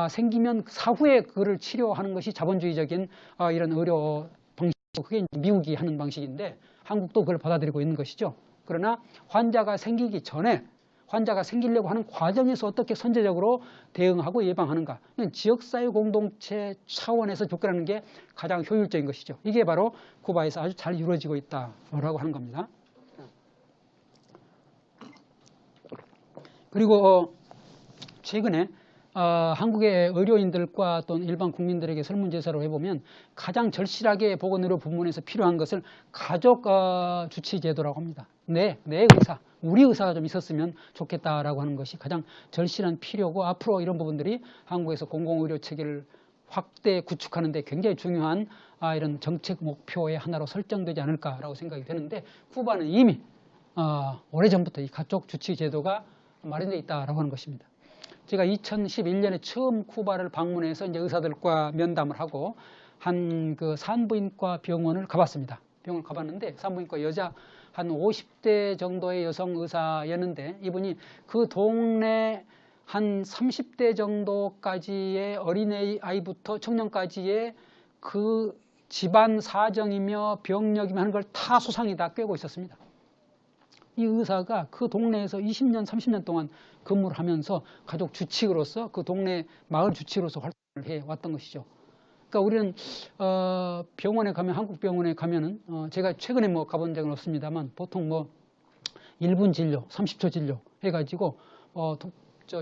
B: 생기면 사후에 그를 치료하는 것이 자본주의적인 이런 의료 방식이고, 그게 이제 미국이 하는 방식인데 한국도 그걸 받아들이고 있는 것이죠. 그러나 환자가 생기기 전에 환자가 생기려고 하는 과정에서 어떻게 선제적으로 대응하고 예방하는가. 지역사회 공동체 차원에서 접근하는 게 가장 효율적인 것이죠. 이게 바로 쿠바에서 아주 잘 이루어지고 있다라고 하는 겁니다. 그리고 최근에 한국의 의료인들과 또는 일반 국민들에게 설문조사를 해보면 가장 절실하게 보건의료 부문에서 필요한 것을 가족 주치 제도라고 합니다. 내 의사, 우리 의사가 좀 있었으면 좋겠다라고 하는 것이 가장 절실한 필요고, 앞으로 이런 부분들이 한국에서 공공의료 체계를 확대 구축하는 데 굉장히 중요한 이런 정책 목표의 하나로 설정되지 않을까라고 생각이 되는데, 쿠바는 이미 오래전부터 이 가족 주치 제도가 마련되어 있다라고 하는 것입니다. 제가 2011년에 처음 쿠바를 방문해서 이제 의사들과 면담을 하고 한 그 산부인과 병원을 가봤습니다. 병원을 가봤는데 산부인과 여자 한 50대 정도의 여성 의사였는데, 이분이 그 동네 한 30대 정도까지의 어린아이부터 청년까지의 그 집안 사정이며 병력이며 하는 걸 다 소상히 다 꿰고 있었습니다. 이 의사가 그 동네에서 20년, 30년 동안 근무를 하면서 가족 주치의로서 그 동네 마을 주치의로서 활동을 해왔던 것이죠. 그러니까 우리는 병원에 가면, 한국 병원에 가면은 제가 최근에 뭐 가본 적은 없습니다만 보통 뭐 1분 진료, 30초 진료 해가지고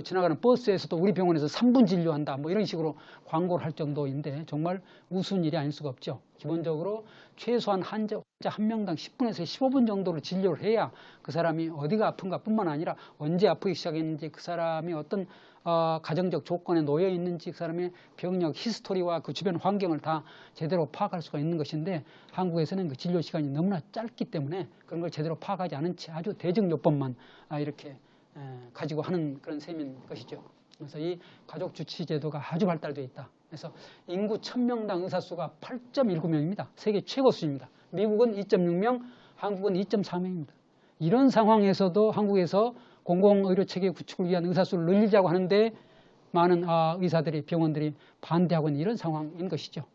B: 지나가는 버스에서도 우리 병원에서 3분 진료한다 뭐 이런 식으로 광고를 할 정도인데, 정말 우스운 일이 아닐 수가 없죠. 기본적으로 최소한 환자 한 명당 10분에서 15분 정도를 진료를 해야 그 사람이 어디가 아픈가 뿐만 아니라 언제 아프기 시작했는지, 그 사람이 어떤 가정적 조건에 놓여 있는지, 그 사람의 병력 히스토리와 그 주변 환경을 다 제대로 파악할 수가 있는 것인데, 한국에서는 그 진료 시간이 너무나 짧기 때문에 그런 걸 제대로 파악하지 않은 채 아주 대증요법만 이렇게 가지고 하는 그런 셈인 것이죠. 그래서 이 가족 주치 제도가 아주 발달되어 있다. 그래서 인구 1000명당 의사 수가 8.19명입니다. 세계 최고 수입니다. 미국은 2.6명, 한국은 2.4명입니다. 이런 상황에서도 한국에서 공공의료 체계 구축을 위한 의사 수를 늘리자고 하는데 많은 의사들이, 병원들이 반대하고 있는 이런 상황인 것이죠.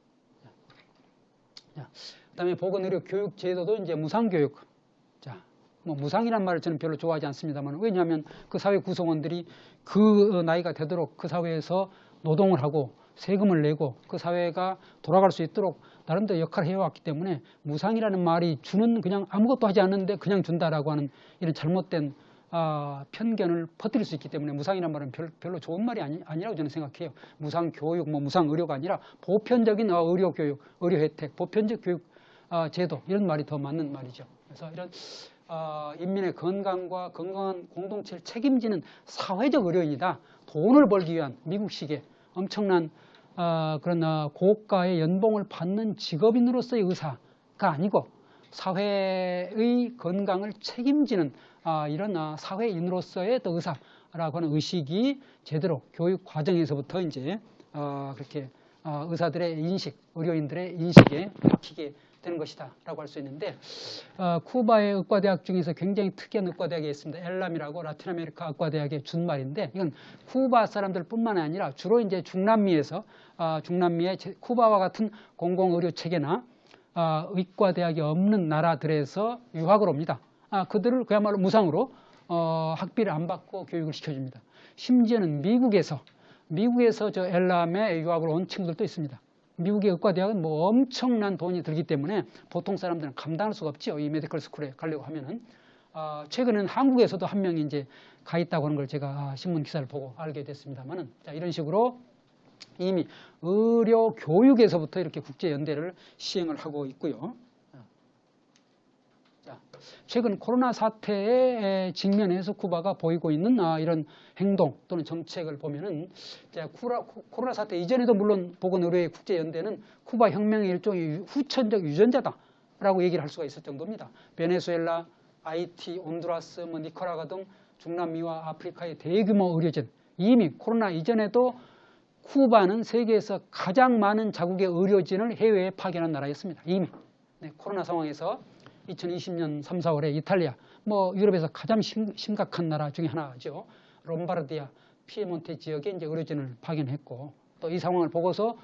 B: 그다음에 보건의료 교육 제도도 이제 무상교육. 뭐 무상이란 말을 저는 별로 좋아하지 않습니다만, 왜냐하면 그 사회 구성원들이 그 나이가 되도록 그 사회에서 노동을 하고 세금을 내고 그 사회가 돌아갈 수 있도록 나름대로 역할을 해왔기 때문에, 무상이라는 말이 주는, 그냥 아무것도 하지 않는데 그냥 준다라고 하는 이런 잘못된 편견을 퍼뜨릴 수 있기 때문에 무상이라는 말은 별로 좋은 말이 아니라고 저는 생각해요. 무상 교육, 뭐 무상 의료가 아니라 보편적인 의료 교육, 의료 혜택, 보편적 교육 제도, 이런 말이 더 맞는 말이죠. 그래서 이런 인민의 건강과 건강한 공동체를 책임지는 사회적 의료인이다. 돈을 벌기 위한 미국식의 엄청난 그런 고가의 연봉을 받는 직업인으로서의 의사가 아니고, 사회의 건강을 책임지는 이런 사회인으로서의 또 의사라고 하는 의식이 제대로 교육 과정에서부터 이제 그렇게 의사들의 인식, 의료인들의 인식에 박히게 되는 것이다 라고 할 수 있는데, 쿠바의 의과대학 중에서 굉장히 특이한 의과대학이 있습니다. 엘람이라고 라틴 아메리카 의과대학의 준말인데, 이건 쿠바 사람들 뿐만 아니라 주로 이제 중남미에서 중남미의 쿠바와 같은 공공의료 체계나 의과대학이 없는 나라들에서 유학을 옵니다. 그들을 그야말로 무상으로 학비를 안 받고 교육을 시켜줍니다. 심지어는 미국에서 저 엘람에 유학을 온 친구들도 있습니다. 미국의 의과대학은 뭐 엄청난 돈이 들기 때문에 보통 사람들은 감당할 수가 없죠. 이 메디컬 스쿨에 가려고 하면은. 최근에는 한국에서도 한 명이 이제 가 있다고 하는 걸 제가 신문 기사를 보고 알게 됐습니다만은, 자, 이런 식으로 이미 의료 교육에서부터 이렇게 국제 연대를 시행을 하고 있고요. 최근 코로나 사태에 직면해서 쿠바가 보이고 있는 이런 행동 또는 정책을 보면은, 코로나 사태 이전에도 물론 보건의료의 국제연대는 쿠바 혁명의 일종의 후천적 유전자다라고 얘기를 할 수가 있을 정도입니다. 베네수엘라, 하이티, 온두라스, 니카라과 등 중남미와 아프리카의 대규모 의료진, 이미 코로나 이전에도 쿠바는 세계에서 가장 많은 자국의 의료진을 해외에 파견한 나라였습니다. 이미. 코로나 상황에서 2020년 3, 4월에 이탈리아, 뭐 유럽에서 가장 심각한 나라 중에 하나죠. 롬바르디아, 피에몬테 지역에 이제 의료진을 파견했고, 또 이 상황을 보고서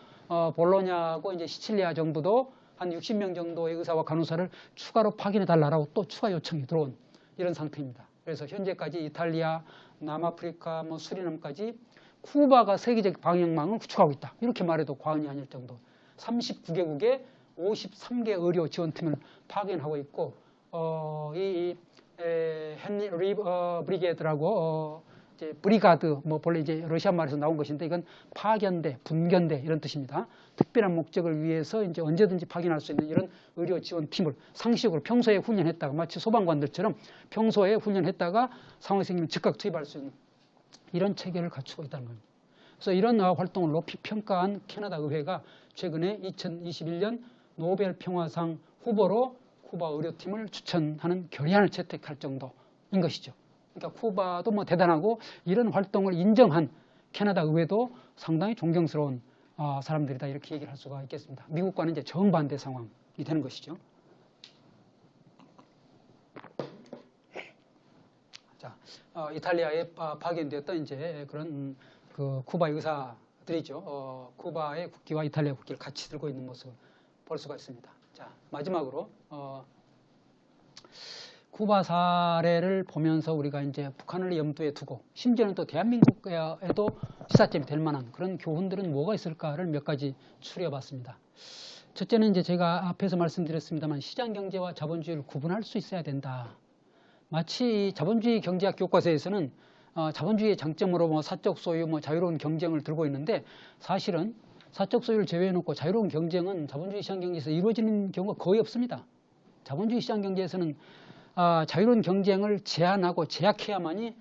B: 볼로냐하고 이제 시칠리아 정부도 한 60명 정도의 의사와 간호사를 추가로 파견해 달라고 또 추가 요청이 들어온 이런 상태입니다. 그래서 현재까지 이탈리아, 남아프리카, 뭐 수리남까지 쿠바가 세계적 방역망을 구축하고 있다. 이렇게 말해도 과언이 아닐 정도. 39개국에 53개 의료 지원팀을 파견하고 있고, 헨리 브리게드라고 이제 브리가드, 뭐 본래 이제 러시아 말에서 나온 것인데 이건 파견대, 분견대 이런 뜻입니다. 특별한 목적을 위해서 이제 언제든지 파견할 수 있는 이런 의료 지원팀을 상식으로 평소에 훈련했다가 마치 소방관들처럼 평소에 훈련했다가 상황이 생기면 즉각 투입할 수 있는 이런 체계를 갖추고 있다는 겁니다. 그래서 이런 활동을 높이 평가한 캐나다 의회가 최근에 2021년 노벨 평화상 후보로 쿠바 의료팀을 추천하는 결의안을 채택할 정도인 것이죠. 그러니까 쿠바도 뭐 대단하고 이런 활동을 인정한 캐나다 의회도 상당히 존경스러운 사람들이다 이렇게 얘기를 할 수가 있겠습니다. 미국과는 이제 정반대 상황이 되는 것이죠. 자, 이탈리아에 파견되었던 이제 그런 그 쿠바 의사들이죠. 쿠바의 국기와 이탈리아 국기를 같이 들고 있는 모습을 볼 수가 있습니다. 자, 마지막으로 쿠바 사례를 보면서 우리가 이제 북한을 염두에 두고 심지어는 또 대한민국에도 시사점이 될 만한 그런 교훈들은 뭐가 있을까를 몇 가지 추려봤습니다. 첫째는 이제 제가 앞에서 말씀드렸습니다만 시장 경제와 자본주의를 구분할 수 있어야 된다. 마치 자본주의 경제학 교과서에서는 자본주의의 장점으로 뭐 사적 소유, 뭐 자유로운 경쟁을 들고 있는데 사실은 사적 소유를 제외해놓고 자유로운 경쟁은 자본주의 시장 경제에서 이루어지는 경우가 거의 없습니다. 자본주의 시장 경제에서는 자유로운 경쟁을 제한하고 제약해야만이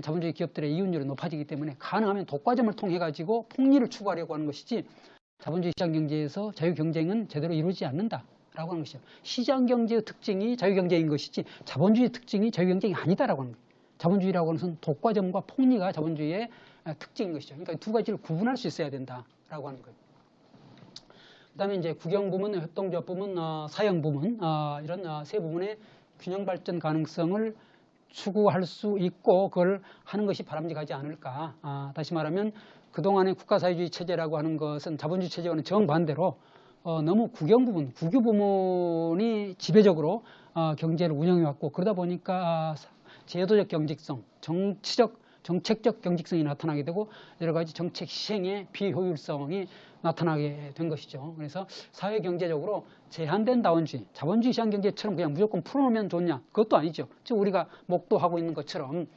B: 자본주의 기업들의 이윤율이 높아지기 때문에 가능하면 독과점을 통해 가지고 폭리를 추구하려고 하는 것이지 자본주의 시장 경제에서 자유 경쟁은 제대로 이루어지지 않는다라고 하는 것이죠. 시장 경제의 특징이 자유 경쟁인 것이지 자본주의 특징이 자유 경쟁이 아니다라고 하는 거예요. 자본주의라고 하는 것은 독과점과 폭리가 자본주의의 특징인 것이죠. 그러니까 두 가지를 구분할 수 있어야 된다라고 하는 거예요. 그다음에 이제 국영 부문, 협동조합 부문, 사형 부문 이런 세 부문의 균형 발전 가능성을 추구할 수 있고 그걸 하는 것이 바람직하지 않을까. 다시 말하면 그동안의 국가사회주의 체제라고 하는 것은 자본주의 체제와는 정반대로 너무 국영 부분, 국유 부문이 지배적으로 경제를 운영해왔고 그러다 보니까 제도적 경직성, 정책적 경직성이 나타나게 되고 여러 가지 정책 시행의 비효율성이 나타나게 된 것이죠. 그래서 사회경제적으로 제한된 자본주의 시장 경제처럼 그냥 무조건 풀어놓으면 좋냐? 그것도 아니죠. 즉 우리가 목도하고 있는 것처럼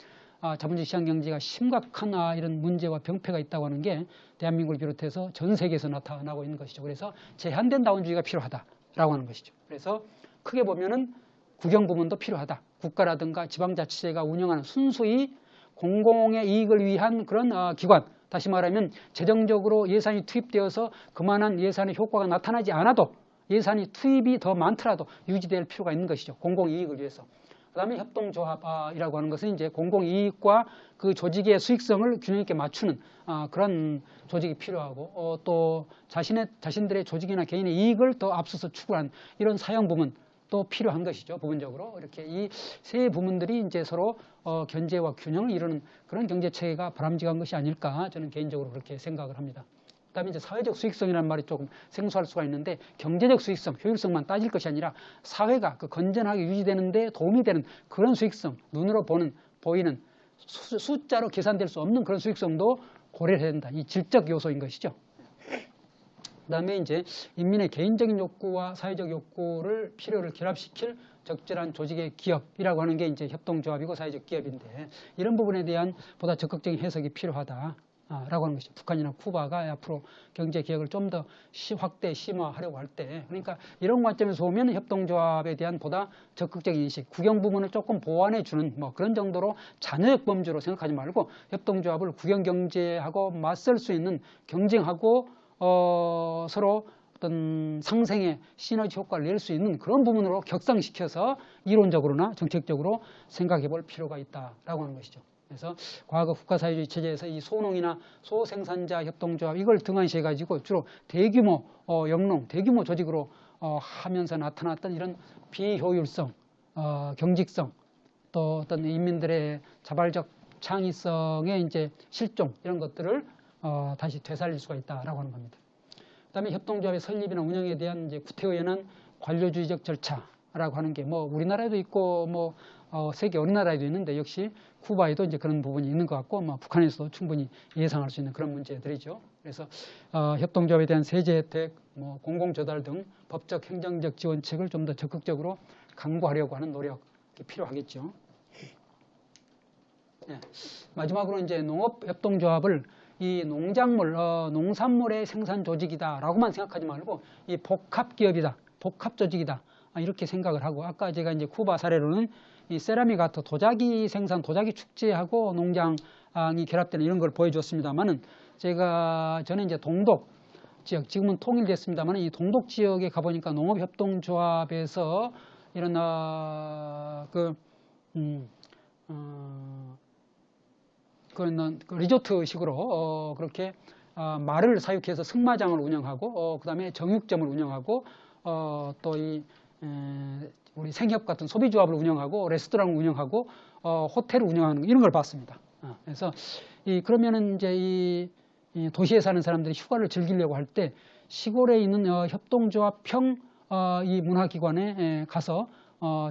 B: 자본주의 시장 경제가 심각한 이런 문제와 병폐가 있다고 하는 게 대한민국을 비롯해서 전 세계에서 나타나고 있는 것이죠. 그래서 제한된 자본주의가 필요하다라고 하는 것이죠. 그래서 크게 보면은 국영 부문도 필요하다. 국가라든가 지방자치제가 운영하는 순수히 공공의 이익을 위한 그런 기관, 다시 말하면 재정적으로 예산이 투입되어서 그만한 예산의 효과가 나타나지 않아도 예산이 투입이 더 많더라도 유지될 필요가 있는 것이죠. 공공이익을 위해서. 그 다음에 협동조합이라고 하는 것은 이제 공공이익과 그 조직의 수익성을 균형 있게 맞추는 그런 조직이 필요하고 또 자신들의 조직이나 개인의 이익을 더 앞서서 추구하는 이런 사형 부문 또 필요한 것이죠. 부분적으로 이렇게 이 세 부문들이 이제 서로 견제와 균형을 이루는 그런 경제 체계가 바람직한 것이 아닐까 저는 개인적으로 그렇게 생각을 합니다. 그다음에 이제 사회적 수익성이라는 말이 조금 생소할 수가 있는데 경제적 수익성, 효율성만 따질 것이 아니라 사회가 그 건전하게 유지되는데 도움이 되는 그런 수익성, 눈으로 보이는 숫자로 계산될 수 없는 그런 수익성도 고려해야 된다. 이 질적 요소인 것이죠. 그다음에 이제 인민의 개인적인 욕구와 사회적 욕구를 필요를 결합시킬 적절한 조직의 기업이라고 하는 게 이제 협동조합이고 사회적 기업인데 이런 부분에 대한 보다 적극적인 해석이 필요하다라고 하는 것이죠. 북한이나 쿠바가 앞으로 경제 개혁을 좀 더 확대 심화하려고 할 때 그러니까 이런 관점에서 보면 협동조합에 대한 보다 적극적인 인식, 국영 부문을 조금 보완해 주는 뭐 그런 정도로 잔여적 범주로 생각하지 말고 협동조합을 국영 경제하고 맞설 수 있는 경쟁하고 서로 어떤 상생의 시너지 효과를 낼 수 있는 그런 부분으로 격상시켜서 이론적으로나 정책적으로 생각해 볼 필요가 있다라고 하는 것이죠. 그래서 과거 국가사회주의 체제에서 이 소농이나 소생산자 협동조합 이걸 등한시해 가지고 주로 대규모 영농, 대규모 조직으로 하면서 나타났던 이런 비효율성, 경직성, 또 어떤 인민들의 자발적 창의성의 이제 실종 이런 것들을 다시 되살릴 수가 있다라고 하는 겁니다. 그다음에 협동조합의 설립이나 운영에 대한 이제 구태의연한 관료주의적 절차 라고 하는 게 뭐 우리나라에도 있고 뭐 세계 어느 나라에도 있는데 역시 쿠바에도 이제 그런 부분이 있는 것 같고 뭐 북한에서도 충분히 예상할 수 있는 그런 문제들이죠. 그래서 협동조합에 대한 세제 혜택, 뭐 공공 조달 등 법적 행정적 지원책을 좀 더 적극적으로 강구하려고 하는 노력이 필요하겠죠. 네. 마지막으로 이제 농업협동조합을 이 농작물, 농산물의 생산 조직이다라고만 생각하지 말고 이 복합기업이다, 복합조직이다 이렇게 생각을 하고 아까 제가 이제 쿠바 사례로는 이 세라믹 아트 도자기 생산, 도자기 축제하고 농장이 결합되는 이런 걸 보여줬습니다만은 저는 이제 동독 지역, 지금은 통일됐습니다만 이 동독 지역에 가보니까 농업협동조합에서 이런 그 리조트식으로 그렇게 말을 사육해서 승마장을 운영하고 그 다음에 정육점을 운영하고 또 우리 생협 같은 소비조합을 운영하고 레스토랑을 운영하고 호텔을 운영하는 이런 걸 봤습니다. 그래서 그러면은 이제 이 도시에 사는 사람들이 휴가를 즐기려고 할 때 시골에 있는 협동조합형 이 문화기관에 가서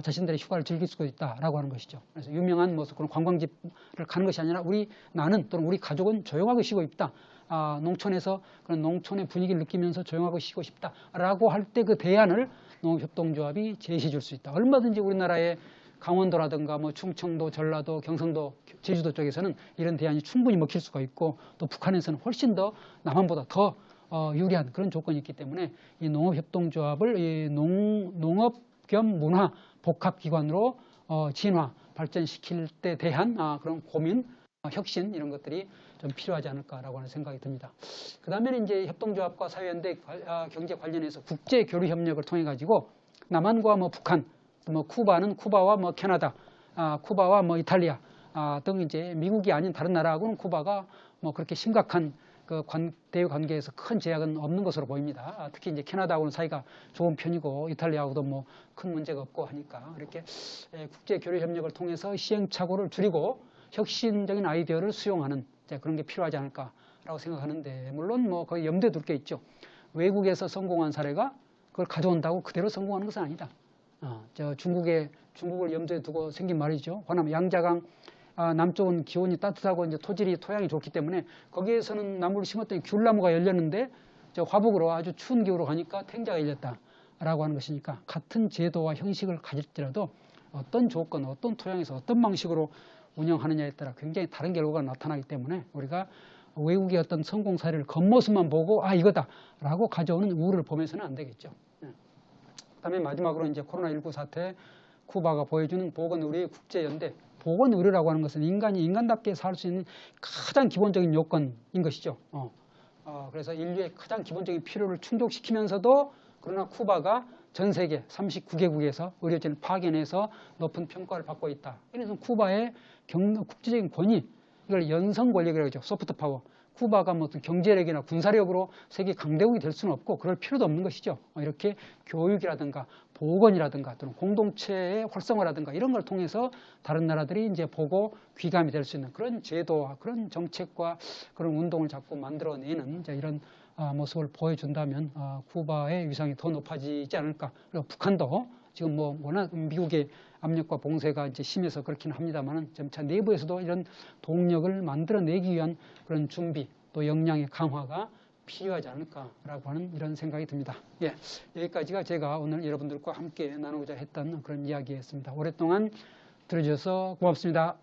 B: 자신들의 휴가를 즐길 수가 있다라고 하는 것이죠. 그래서 유명한 그런 관광지를 가는 것이 아니라 나는 또는 우리 가족은 조용하게 쉬고 싶다. 농촌에서 그런 농촌의 분위기를 느끼면서 조용하고 쉬고 싶다라고 할 때 그 대안을 농업협동조합이 제시해 줄 수 있다. 얼마든지 우리나라의 강원도라든가 뭐 충청도, 전라도, 경상도, 제주도 쪽에서는 이런 대안이 충분히 먹힐 수가 있고 또 북한에서는 훨씬 더 남한보다 더 유리한 그런 조건이 있기 때문에 이 농업협동조합을 이 농업 겸 문화 복합기관으로 진화, 발전시킬 때 대한 그런 고민, 혁신 이런 것들이 좀 필요하지 않을까라고 하는 생각이 듭니다. 그 다음에는 이제 협동조합과 사회연대 경제 관련해서 국제 교류 협력을 통해 가지고 남한과 뭐 북한, 뭐 쿠바는 쿠바와 뭐 캐나다, 쿠바와 뭐 이탈리아 등 이제 미국이 아닌 다른 나라하고는 쿠바가 뭐 그렇게 심각한 그 대외 관계에서 큰 제약은 없는 것으로 보입니다. 특히 이제 캐나다하고는 사이가 좋은 편이고 이탈리아하고도 뭐 큰 문제가 없고 하니까 이렇게 국제 교류 협력을 통해서 시행착오를 줄이고 혁신적인 아이디어를 수용하는 그런 게 필요하지 않을까라고 생각하는데 물론 뭐 거기 염두에 둘 게 있죠. 외국에서 성공한 사례가 그걸 가져온다고 그대로 성공하는 것은 아니다. 중국을 염두에 두고 생긴 말이죠. 호남 양자강 남쪽은 기온이 따뜻하고 이제 토양이 좋기 때문에 거기에서는 나무를 심었더니 귤나무가 열렸는데 화북으로 아주 추운 기후로 가니까 탱자가 열렸다라고 하는 것이니까 같은 제도와 형식을 가질지라도 어떤 조건, 어떤 토양에서 어떤 방식으로 운영하느냐에 따라 굉장히 다른 결과가 나타나기 때문에 우리가 외국의 어떤 성공 사례를 겉모습만 보고 이거다라고 가져오는 우를 보면서는 안 되겠죠. 그다음에 마지막으로 이제 코로나19 사태 쿠바가 보여주는 보건의료의 국제연대. 보건의료라고 하는 것은 인간이 인간답게 살 수 있는 가장 기본적인 요건인 것이죠. 그래서 인류의 가장 기본적인 필요를 충족시키면서도 그러나 쿠바가 전 세계 39개국에서 의료진을 파견해서 높은 평가를 받고 있다. 그래서 쿠바의 국제적인 권위, 이걸 연성 권력이라고 하죠. 소프트 파워. 쿠바가 뭐 어떤 경제력이나 군사력으로 세계 강대국이 될 수는 없고 그럴 필요도 없는 것이죠. 이렇게 교육이라든가 보건이라든가 또는 공동체의 활성화라든가 이런 걸 통해서 다른 나라들이 이제 보고 귀감이 될 수 있는 그런 제도와 그런 정책과 그런 운동을 자꾸 만들어내는 이런 모습을 보여준다면 쿠바의 위상이 더 높아지지 않을까. 그리고 북한도 지금 뭐 워낙 미국의 압력과 봉쇄가 이제 심해서 그렇긴 합니다만은 점차 내부에서도 이런 동력을 만들어내기 위한 그런 준비 또 역량의 강화가 필요하지 않을까라고 하는 이런 생각이 듭니다. 여기까지가 제가 오늘 여러분들과 함께 나누고자 했던 그런 이야기였습니다. 오랫동안 들어주셔서 고맙습니다.